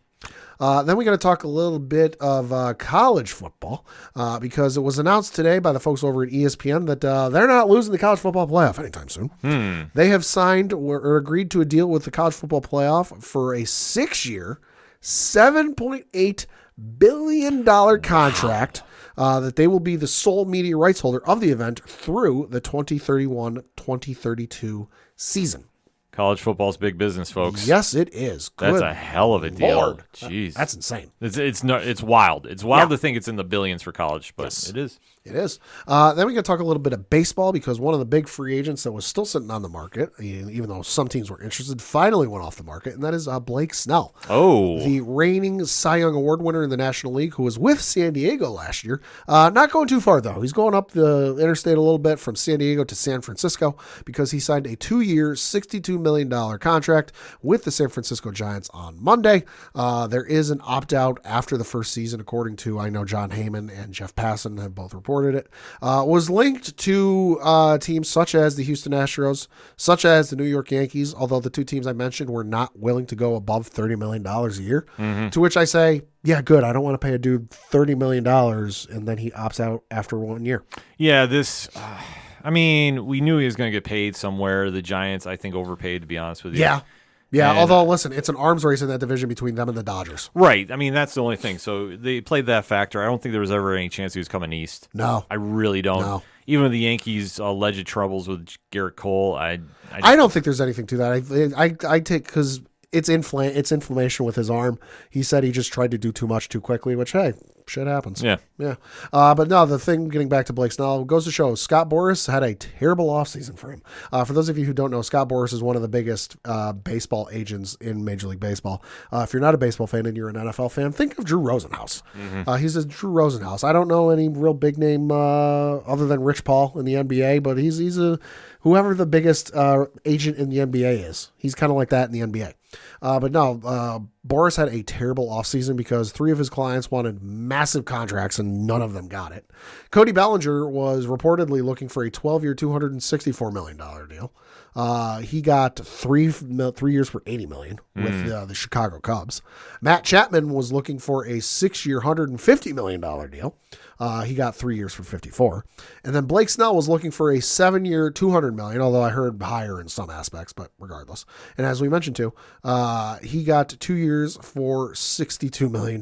S3: Then we got to talk a little bit of college football because it was announced today by the folks over at ESPN that they're not losing the college football playoff anytime soon. They have signed or agreed to a deal with the college football playoff for a 6-year, $7.8 billion contract that they will be the sole media rights holder of the event through the 2031-2032 season.
S1: College football's big business, folks.
S3: Yes, it is.
S1: That's
S3: Good
S1: a hell of a deal.
S3: Lord.
S1: Jeez.
S3: That's insane.
S1: It's wild. It's wild to think it's in the billions for college, but
S3: Yes.
S1: it is.
S3: It is. Then we got to talk a little bit of baseball because one of the big free agents that was still sitting on the market, even though some teams were interested, finally went off the market, and that is Blake Snell.
S1: Oh.
S3: The reigning Cy Young Award winner in the National League, who was with San Diego last year. Not going too far, though. He's going up the interstate a little bit from San Diego to San Francisco because he signed a 2-year, $62 million contract with the San Francisco Giants on Monday. There is an opt-out after the first season, according to, I know, John Heyman and Jeff Passan have both reported it. Was linked to teams such as the Houston Astros, such as the New York Yankees, although the 2 teams I mentioned were not willing to go above $30 million a year, to which I say, yeah, good. I don't want to pay a dude $30 million and then he opts out after 1 year.
S1: Yeah, I mean, we knew he was going to get paid somewhere. The Giants, I think, overpaid, to be honest with you.
S3: Yeah.
S1: And-
S3: Although, listen, it's an arms race in that division between them and the Dodgers.
S1: Right. I mean, that's the only thing. So they played that factor. I don't think there was ever any chance he was coming east.
S3: No.
S1: I really don't.
S3: No.
S1: Even with the Yankees' alleged troubles with Garrett Cole, I
S3: don't think there's anything to that. I take because it's inflammation with his arm. He said he just tried to do too much too quickly, which, hey, shit happens.
S1: Yeah.
S3: But no, the thing, getting back to Blake Snell, goes to show Scott Boras had a terrible offseason for him. For those of you who don't know, Scott Boras is one of the biggest baseball agents in Major League Baseball. If you're not a baseball fan and you're an NFL fan, think of Drew Rosenhaus. He's a Drew Rosenhaus. I don't know any real big name other than Rich Paul in the NBA, but he's a whoever the biggest agent in the NBA is. He's kind of like that in the NBA. But no, Boras had a terrible offseason because 3 of his clients wanted massive contracts and none of them got it. Cody Bellinger was reportedly looking for a 12-year, $264 million deal. He got 3 years for $80 million with the Chicago Cubs. Matt Chapman was looking for a 6-year, $150 million deal. He got 3 years for $54. And then Blake Snell was looking for a 7-year, $200 million, although I heard higher in some aspects, but regardless. And as we mentioned too, he got 2 years for $62 million.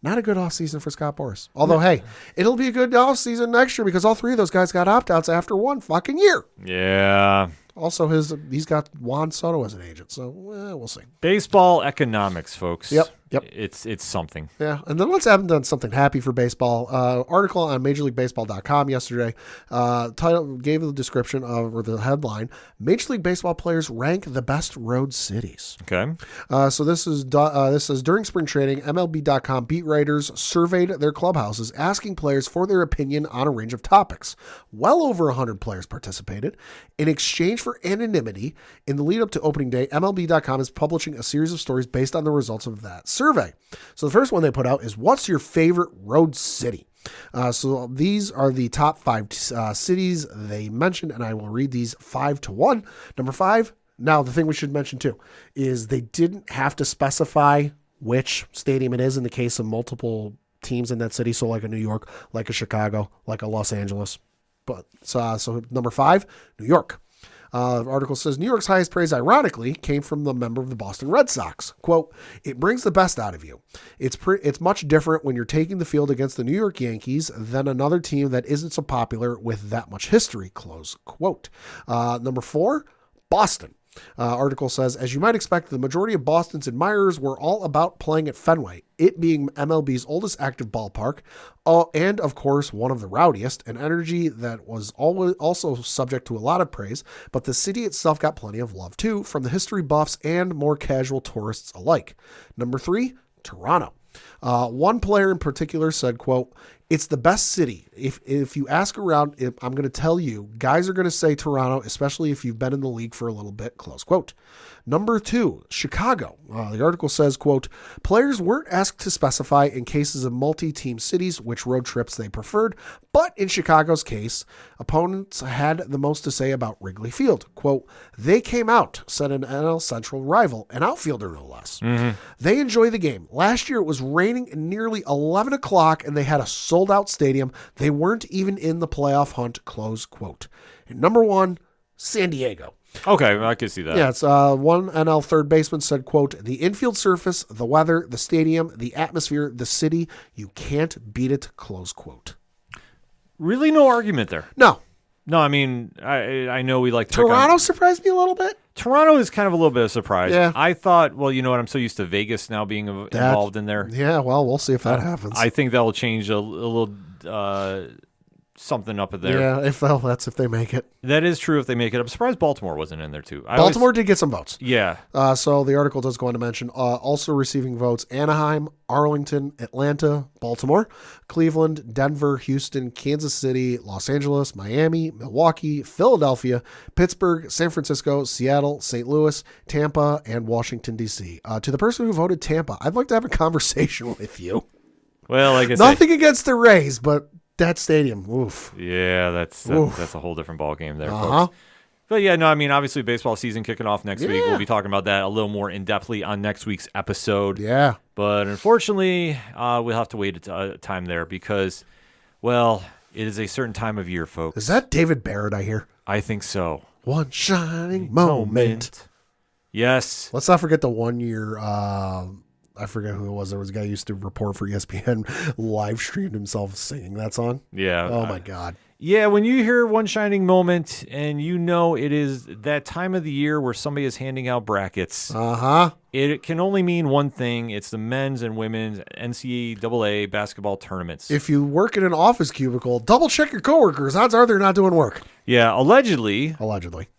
S3: Not a good offseason for Scott Boras. Although, hey, it'll be a good offseason next year because all 3 of those guys got opt-outs after 1 fucking year.
S1: Yeah.
S3: Also, he's got Juan Soto as an agent, so we'll see.
S1: Baseball economics, folks.
S3: Yep.
S1: It's something.
S3: Yeah, and then let's have done something happy for baseball. Article on MajorLeagueBaseball.com yesterday. Title gave the description of, or the headline: Major League Baseball players rank the best road cities.
S1: Okay.
S3: So this is during spring training, MLB.com beat writers surveyed their clubhouses, asking players for their opinion on a range of topics. Well over 100 players participated. In exchange for anonymity, in the lead up to opening day, MLB.com is publishing a series of stories based on the results of that survey. So the first one they put out is, what's your favorite road city? So these are the top 5 cities they mentioned, and I will read these 5 to 1. Number 5. Now, the thing we should mention too is they didn't have to specify which stadium it is in the case of multiple teams in that city. So like a New York, like a Chicago, like a Los Angeles. But so number 5, New York. The article says New York's highest praise, ironically, came from the member of the Boston Red Sox. Quote, "It brings the best out of you. It's much different when you're taking the field against the New York Yankees than another team that isn't so popular with that much history." Close quote. Number 4, Boston. Article says, as you might expect, the majority of Boston's admirers were all about playing at Fenway, it being MLB's oldest active ballpark, and of course one of the rowdiest, an energy that was always also subject to a lot of praise, but the city itself got plenty of love too, from the history buffs and more casual tourists alike. Number 3, Toronto. One player in particular said, quote, it's the best city. If you ask around, I'm going to tell you, guys are going to say Toronto, especially if you've been in the league for a little bit, close quote. Number 2, Chicago. The article says, quote, players weren't asked to specify in cases of multi-team cities which road trips they preferred, but in Chicago's case, opponents had the most to say about Wrigley Field. Quote, they came out, said an NL Central rival, an outfielder no less. They enjoy the game. Last year it was raining at nearly 11 o'clock and they had a sold-out stadium. They weren't even in the playoff hunt, close quote. And number 1, San Diego.
S1: Okay, I can see that.
S3: Yeah, it's one NL third baseman said, quote, the infield surface, the weather, the stadium, the atmosphere, the city, you can't beat it, close quote.
S1: Really no argument there.
S3: No.
S1: No, I mean, I know we like to
S3: Toronto surprised me a little bit.
S1: Toronto is kind of a little bit of a surprise.
S3: Yeah.
S1: I thought, well, you know what, I'm so used to Vegas now being involved in there.
S3: Yeah, well, we'll see if that happens.
S1: I think that will change a little something up there.
S3: Yeah, that's if they make it.
S1: That is true if they make it. I'm surprised Baltimore wasn't in there too.
S3: Baltimore did get some votes.
S1: Yeah.
S3: So the article does go on to mention also receiving votes: Anaheim, Arlington, Atlanta, Baltimore, Cleveland, Denver, Houston, Kansas City, Los Angeles, Miami, Milwaukee, Philadelphia, Pittsburgh, San Francisco, Seattle, St. Louis, Tampa, and Washington, D.C. To the person who voted Tampa, I'd like to have a conversation with you.
S1: Well, like I said,
S3: nothing against the Rays, but that stadium, oof.
S1: Yeah, that's a whole different ball game there, folks. But yeah, no, I mean, obviously baseball season kicking off next week. We'll be talking about that a little more in-depthly on next week's episode.
S3: Yeah.
S1: But unfortunately, we'll have to wait a time there because, well, it is a certain time of year, folks.
S3: Is that David Barrett I hear?
S1: I think so.
S3: One shining moment.
S1: Yes.
S3: Let's not forget the 1 year, I forget who it was. There was a guy who used to report for ESPN, live streamed himself singing that song.
S1: Yeah.
S3: Oh, my God.
S1: Yeah, when you hear One Shining Moment and you know it is that time of the year where somebody is handing out brackets, it can only mean one thing. It's the men's and women's NCAA basketball tournaments.
S3: If you work in an office cubicle, double check your coworkers. Odds are they're not doing work.
S1: Yeah, allegedly,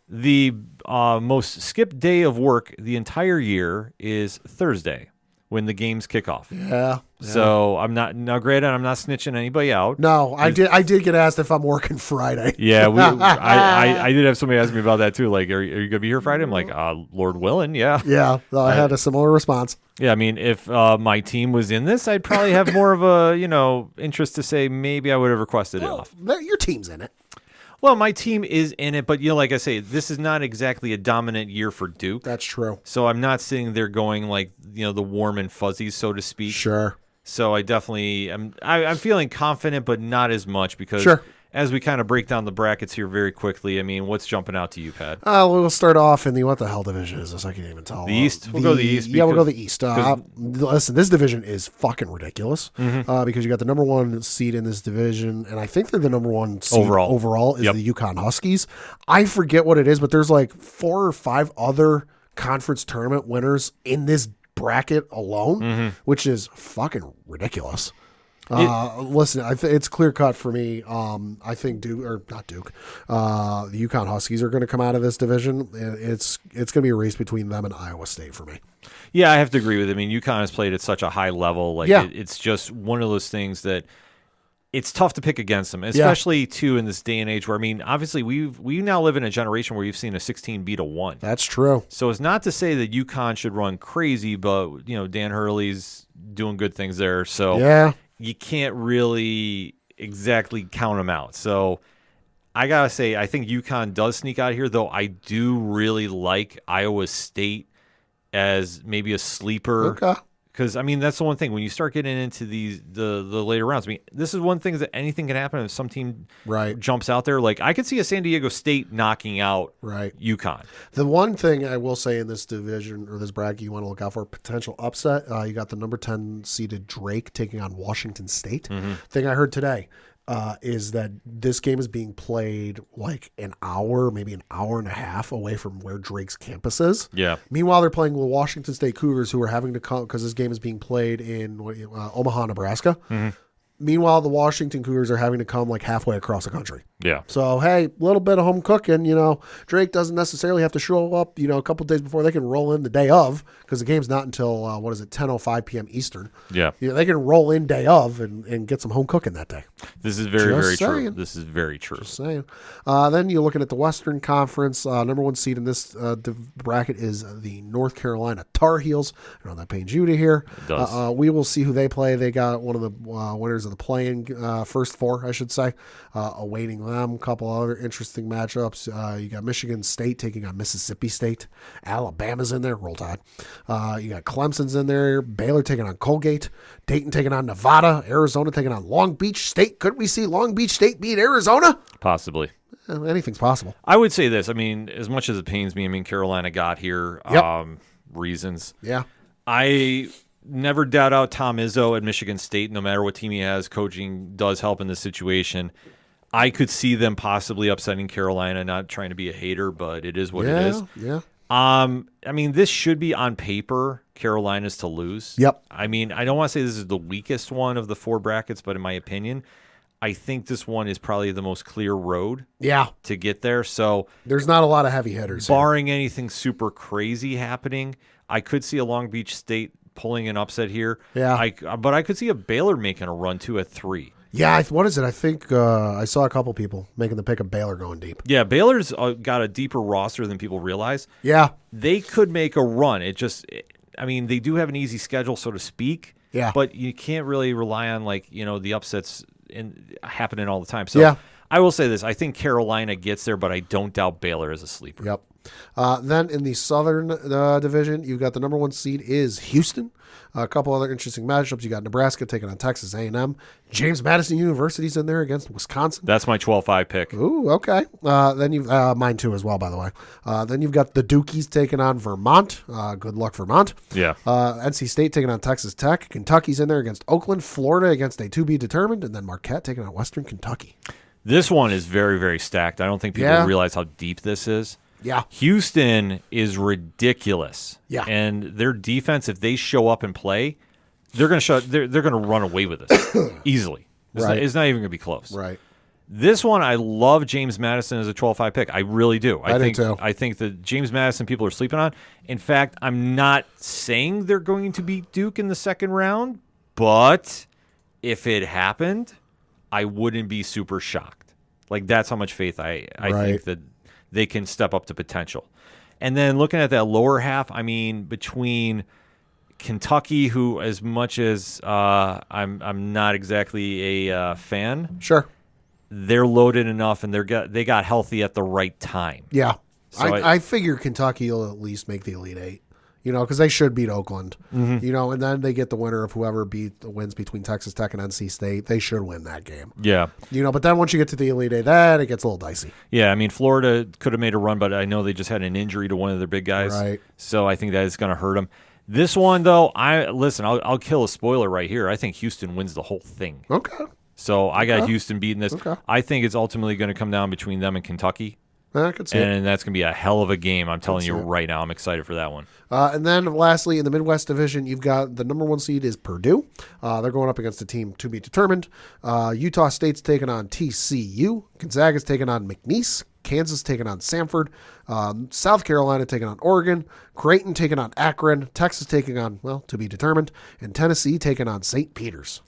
S3: the
S1: most skipped day of work the entire year is Thursday, when the games kick off.
S3: Yeah.
S1: So I'm not, now granted, I'm not snitching anybody out.
S3: No, I did get asked if I'm working Friday.
S1: Yeah, I did have somebody ask me about that too. Like, are you gonna be here Friday? I'm like, Lord willing, yeah.
S3: Yeah, I had a similar response.
S1: Yeah, I mean, if my team was in this, I'd probably have more of a interest to say maybe I would have requested it off.
S3: Your team's in it.
S1: Well, my team is in it, but like I say, this is not exactly a dominant year for Duke.
S3: That's true.
S1: So I'm not sitting there going like, the warm and fuzzies, so to speak.
S3: Sure.
S1: So I definitely I'm feeling confident, but not as much because as we kind of break down the brackets here very quickly, I mean, what's jumping out to you, Pat?
S3: We'll start off in the what the hell division is this? I can't even tell.
S1: The East. We'll go to the East.
S3: Yeah, we'll go to the East. Listen, this division is fucking ridiculous because you got the number 1 seed in this division, and I think they're the number 1 seed overall is the UConn Huskies. I forget what it is, but there's like 4 or 5 other conference tournament winners in this bracket alone, which is fucking ridiculous. Listen, it's clear cut for me. I think the UConn Huskies are going to come out of this division. It's going to be a race between them and Iowa State for me.
S1: Yeah, I have to agree with it. I mean, UConn has played at such a high level. It's just one of those things that it's tough to pick against them, especially too in this day and age where, I mean, obviously we now live in a generation where you've seen a 16 beat a 1.
S3: That's true.
S1: So it's not to say that UConn should run crazy, but Dan Hurley's doing good things there. So you can't really exactly count them out. So I got to say, I think UConn does sneak out here, though I do really like Iowa State as maybe a sleeper.
S3: Okay.
S1: Because, I mean, that's the one thing. When you start getting into the later rounds, I mean, this is one thing that anything can happen if some team jumps out there. Like, I could see a San Diego State knocking out UConn. The
S3: one thing I will say in this division or this bracket you want to look out for, potential upset, you got the number 10 seeded Drake taking on Washington State. Thing I heard today, is that this game is being played like an hour, maybe an hour and a half away from where Drake's campus is.
S1: Yeah.
S3: Meanwhile, they're playing the Washington State Cougars, who are having to come because this game is being played in Omaha, Nebraska.
S1: Mm-hmm.
S3: Meanwhile, the Washington Cougars are having to come like halfway across the country.
S1: Yeah.
S3: So, hey, a little bit of home cooking, Drake doesn't necessarily have to show up, a couple days before. They can roll in the day of because the game's not until, 10:05 p.m. Eastern.
S1: Yeah.
S3: They can roll in day of and get some home cooking that day.
S1: This is very,
S3: Just
S1: very true.
S3: saying.
S1: This is very true.
S3: Just saying. Then you're looking at the Western Conference. Number one seed in this bracket is the North Carolina Tar Heels. I know that pains you to hear.
S1: It does.
S3: We will see who they play. They got one of the winners of the play-in first four, I should say, awaiting them. A couple other interesting matchups. You got Michigan State taking on Mississippi State. Alabama's in there. Roll Tide. You got Clemson's in there. Baylor taking on Colgate. Dayton taking on Nevada. Arizona taking on Long Beach State. Could we see Long Beach State beat Arizona?
S1: Possibly.
S3: Anything's possible.
S1: I would say this. I mean, as much as it pains me, Carolina got here.
S3: Yep.
S1: Reasons.
S3: Yeah.
S1: I never doubt out Tom Izzo at Michigan State. No matter what team he has, coaching does help in this situation. I could see them possibly upsetting Carolina. Not trying to be a hater, but it is what it is.
S3: Yeah.
S1: I mean, this should be on paper Carolina's to lose.
S3: Yep.
S1: I mean, I don't want to say this is the weakest one of the four brackets, but in my opinion, I think this one is probably the most clear road
S3: Yeah.
S1: to get there. So
S3: There's not a lot of heavy hitters here.
S1: barring anything super crazy happening, I could see a Long Beach State pulling an upset here.
S3: Yeah.
S1: But I could see a Baylor making a run too at 3.
S3: Yeah, what is it? I think I saw a couple people making the pick of Baylor going deep.
S1: Yeah, Baylor's got a deeper roster than people realize.
S3: Yeah.
S1: They could make a run. I mean, they do have an easy schedule, so to speak.
S3: Yeah.
S1: But you can't really rely on the upsets happening all the time. So
S3: Yeah.
S1: I will say this: I think Carolina gets there, but I don't doubt Baylor as a sleeper.
S3: Yep. Then in the Southern Division, you've got the number one seed is Houston. A couple other interesting matchups. You got Nebraska taking on Texas A&M. James Madison University's in there against Wisconsin.
S1: That's my 12-5 pick.
S3: Ooh, okay. Then you've mine too as well, by the way. Then you've got the Dukies taking on Vermont. Good luck, Vermont.
S1: Yeah.
S3: NC State taking on Texas Tech. Kentucky's in there against Oakland. Florida against a to be determined, and then Marquette taking on Western Kentucky.
S1: This one is very, very stacked. I don't think people realize how deep this is.
S3: Yeah.
S1: Houston is ridiculous.
S3: Yeah.
S1: And their defense, if they show up and play, they're going to run away with this easily. It's not even going to be close.
S3: Right.
S1: This one, I love James Madison as a 12-5 pick. I really do.
S3: I do too.
S1: I think that James Madison people are sleeping on. In fact, I'm not saying they're going to beat Duke in the second round, but if it happened, I wouldn't be super shocked. Like, that's how much faith I think that they can step up to potential. And then looking at that lower half, I mean, between Kentucky, who as much as I'm not exactly a fan,
S3: Sure.
S1: they're loaded enough and they got healthy at the right time.
S3: Yeah.
S1: So
S3: I figure Kentucky will at least make the Elite Eight, because they should beat Oakland, and then they get the winner of whoever wins between Texas Tech and NC State. They should win that game.
S1: Yeah.
S3: But then once you get to the Elite Eight, then it gets a little dicey.
S1: Yeah, I mean, Florida could have made a run, but I know they just had an injury to one of their big guys.
S3: Right.
S1: So I think that is going to hurt them. This one, though, I'll kill a spoiler right here. I think Houston wins the whole thing.
S3: Okay.
S1: So I got Houston beating this.
S3: Okay.
S1: I think it's ultimately going to come down between them and Kentucky.
S3: I could see it.
S1: And that's going to be a hell of a game. I'm telling you right now. I'm excited for that one.
S3: And then lastly, in the Midwest Division, you've got the number one seed is Purdue. They're going up against a team to be determined. Utah State's taking on TCU. Gonzaga's taking on McNeese. Kansas taking on Samford. South Carolina taking on Oregon. Creighton taking on Akron. Texas taking on, to be determined. And Tennessee taking on St. Peter's.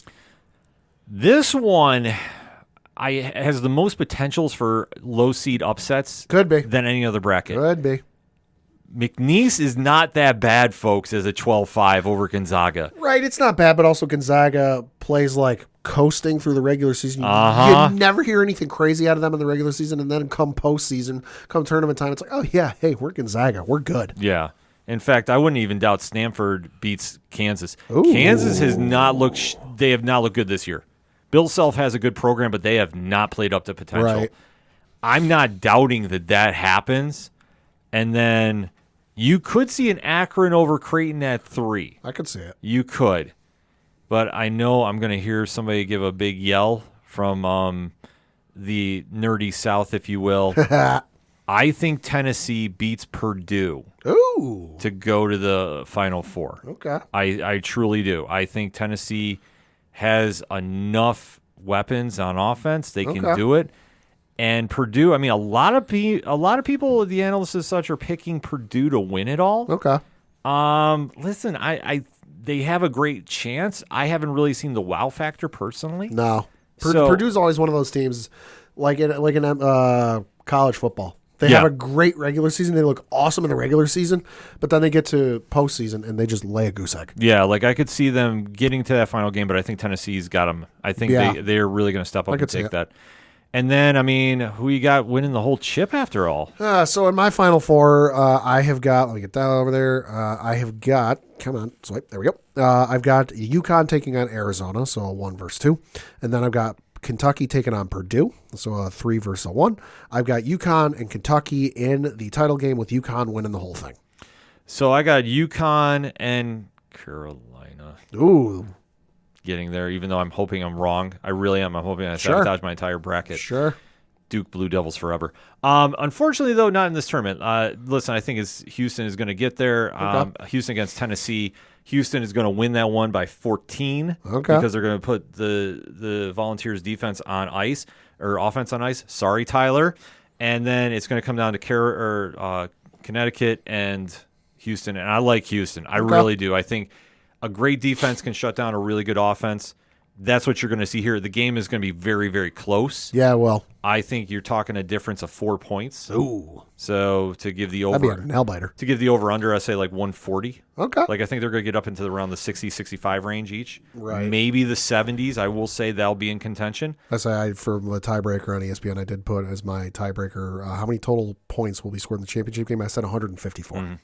S1: This one has the most potentials for low seed upsets
S3: Could be.
S1: than any other bracket.
S3: Could be.
S1: McNeese is not that bad, folks, as a 12-5 over Gonzaga.
S3: Right, it's not bad, but also Gonzaga plays like coasting through the regular season. You never hear anything crazy out of them in the regular season, and then come postseason, come tournament time, it's like, oh yeah, hey, we're Gonzaga, we're good.
S1: Yeah. In fact, I wouldn't even doubt Stanford beats Kansas.
S3: Ooh.
S1: Kansas has not looked they have not looked good this year. Bill Self has a good program, but they have not played up to potential.
S3: Right.
S1: I'm not doubting that happens. And then you could see an Akron over Creighton at 3.
S3: I could see it.
S1: You could. But I know I'm going to hear somebody give a big yell from the nerdy South, if you will. I think Tennessee beats Purdue
S3: Ooh.
S1: to go to the Final Four.
S3: Okay.
S1: I truly do. I think Tennessee has enough weapons on offense; they can
S3: Okay.
S1: do it. And Purdue, I mean, a lot of people, the analysts and such, are picking Purdue to win it all.
S3: Okay.
S1: Listen, they have a great chance. I haven't really seen the wow factor personally.
S3: No.
S1: So-
S3: Purdue's always one of those teams, like in college football. They
S1: Yeah.
S3: have a great regular season. They look awesome in the regular season, but then they get to postseason and they just lay a goose egg.
S1: Yeah, like I could see them getting to that final game, but I think Tennessee's got them. I think
S3: Yeah.
S1: they're really going to step up
S3: could
S1: and
S3: see
S1: take
S3: it.
S1: that. And then, I mean, who you got winning the whole chip after all?
S3: So in my Final Four, I have got, let me get that over there. I have got, come on, swipe, there we go. I've got UConn taking on Arizona, so a 1 versus 2. And then I've got Kentucky taking on Purdue, so a 3 versus 1. I've got UConn and Kentucky in the title game with UConn winning the whole thing.
S1: So I got UConn and Carolina
S3: Ooh,
S1: getting there, even though I'm hoping I'm wrong. I really am. I'm hoping I
S3: Sure.
S1: sabotage my entire bracket.
S3: sure.
S1: Duke Blue Devils forever. Unfortunately, though, not in this tournament. Listen, I think Houston is going to get there. Houston against Tennessee. Houston is going to win that one by 14
S3: Okay.
S1: because they're going to put the Volunteers defense on ice or offense on ice. Sorry, Tyler. And then it's going to come down to Connecticut and Houston. And I like Houston. I really do. I think a great defense can shut down a really good offense. That's what you're going to see here. The game is going to be very, very close.
S3: Yeah, well,
S1: I think you're talking a difference of 4 points.
S3: ooh,
S1: So to give the
S3: that'd be a
S1: over
S3: nail biter.
S1: under, I say like 140.
S3: Okay.
S1: Like I think they're going to get up into around the 60, 65 range each.
S3: Right.
S1: Maybe the 70s. I will say that'll be in contention.
S3: That's for the tiebreaker on ESPN. I did put as my tiebreaker how many total points will be scored in the championship game. I said 154.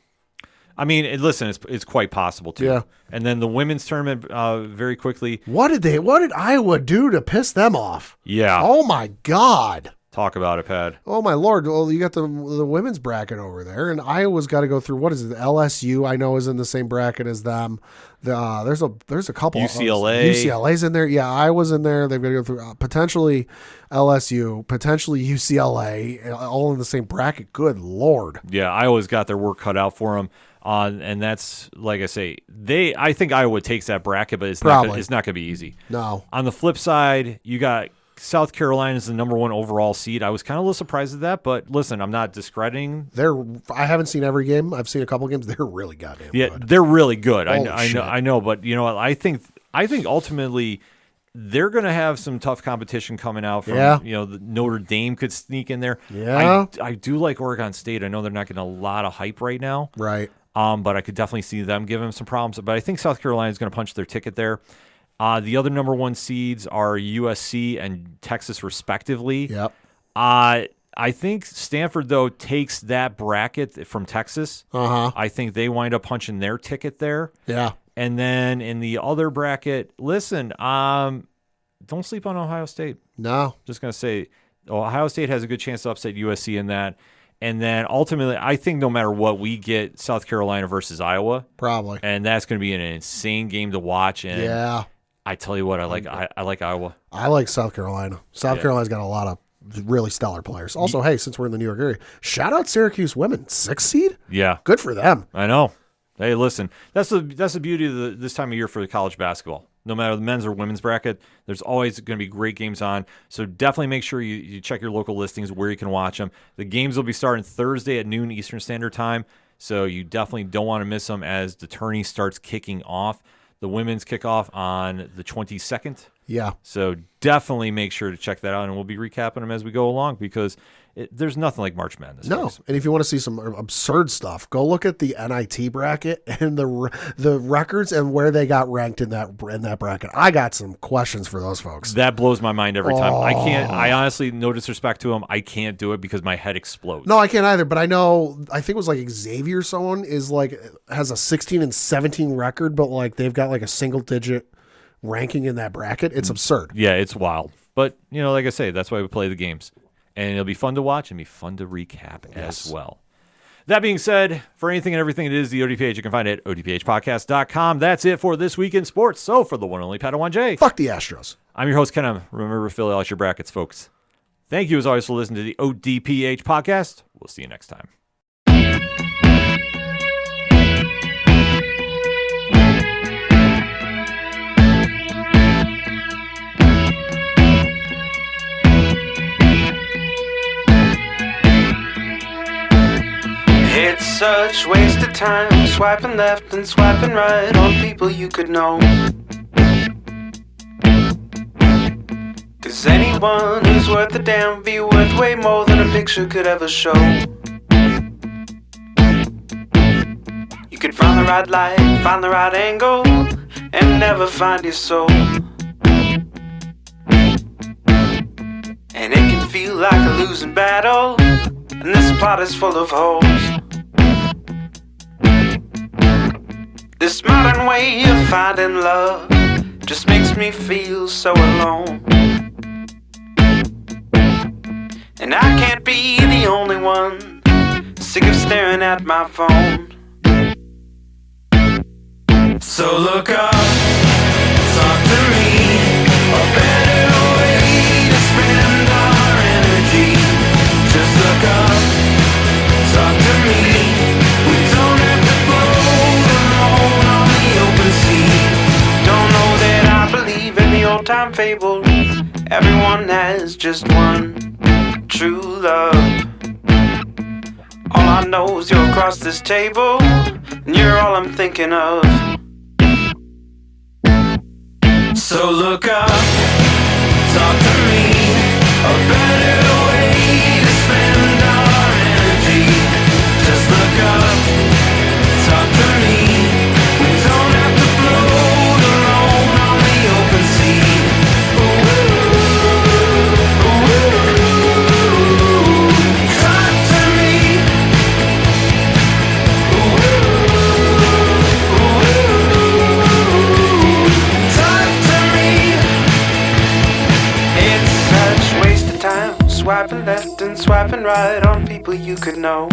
S1: I mean, listen, it's quite possible too.
S3: Yeah.
S1: And then the women's tournament, very quickly.
S3: What did Iowa do to piss them off?
S1: Yeah.
S3: Oh my God.
S1: Talk about it, Pad.
S3: Oh my Lord. Well, you got the women's bracket over there, and Iowa's got to go through, what is it? LSU, I know, is in the same bracket as them. There's a couple.
S1: UCLA.
S3: UCLA's in there. Yeah, Iowa's in there. They've got to go through potentially LSU, potentially UCLA, all in the same bracket. Good Lord.
S1: Yeah, Iowa's got their work cut out for them. And that's, like I say, I think Iowa takes that bracket, but it's not going to be easy.
S3: No.
S1: On the flip side, you got South Carolina is the number 1 overall seed. I was kind of a little surprised at that, but listen, I'm not disculating.
S3: I haven't seen every game. I've seen a couple games. They're really goddamn good.
S1: They're really good.
S3: Holy
S1: I know, but you know what? I think ultimately they're going to have some tough competition coming out from, the Notre Dame could sneak in there.
S3: Yeah.
S1: I do like Oregon State. I know they're not getting a lot of hype right now.
S3: Right.
S1: But I could definitely see them giving them some problems. But I think South Carolina is going to punch their ticket there. The other number 1 seeds are USC and Texas, respectively.
S3: Yep.
S1: I think Stanford, though, takes that bracket from Texas.
S3: Uh-huh.
S1: I think they wind up punching their ticket there.
S3: Yeah.
S1: And then in the other bracket, listen, don't sleep on Ohio State.
S3: No.
S1: Just going to say Ohio State has a good chance to upset USC in that. And then ultimately, I think no matter what, we get South Carolina versus Iowa.
S3: Probably.
S1: And that's going to be an insane game to watch. And
S3: Yeah.
S1: I tell you what, I like Iowa.
S3: I like South Carolina. South Carolina's got a lot of really stellar players. Also, hey, since we're in the New York area, shout out Syracuse women, 6th seed.
S1: Yeah,
S3: Good for them.
S1: I know. Hey, listen, that's the beauty of this time of year for the college basketball. No matter the men's or women's bracket, there's always going to be great games on. So definitely make sure you check your local listings where you can watch them. The games will be starting Thursday at noon Eastern Standard Time, so you definitely don't want to miss them as the tourney starts kicking off. The women's kickoff on the 22nd.
S3: Yeah.
S1: So definitely make sure to check that out, and we'll be recapping them as we go along because there's nothing like March Madness.
S3: No,
S1: folks.
S3: and if you want to see some absurd stuff, go look at the NIT bracket and the records and where they got ranked in that bracket. I got some questions for those folks.
S1: That blows my mind every time. I honestly, no disrespect to them, I can't do it because my head explodes.
S3: No, I can't either. But I think it was like Xavier. Someone has a 16 and 17 record, but like they've got like a single digit ranking in that bracket. It's absurd.
S1: Yeah, it's wild. But like I say, that's why we play the games. And it'll be fun to watch and be fun to recap as well. That being said, for anything and everything it is the ODPH, you can find it at odphpodcast.com. That's it for this week in sports. So for the one and only Padawan J,
S3: Fuck the Astros.
S1: I'm your host, Ken. Remember to fill out your brackets, folks. Thank you as always for listening to the ODPH podcast. We'll see you next time.
S2: It's such waste of time, swiping left and swiping right on people you could know. Cause anyone who's worth a damn be worth way more than a picture could ever show. You could find the right light, find the right angle, and never find your soul. And it can feel like a losing battle, and this plot is full of holes. This modern way of finding love just makes me feel so alone. And I can't be the only one sick of staring at my phone. So look up, talk to me, a better way to spend our energy. Just look up, talk to me. We don't have to float alone on the open sea. Don't know that I believe in the old time fable. Everyone has just one true love. All I know is you're across this table, and you're all I'm thinking of. So look up, talk to me, a better way to spend our energy. Just look up, talk to me. We don't have to float alone on the open sea. Talk to me. Talk to me. It's such waste of time, swiping left and swiping right on people you could know.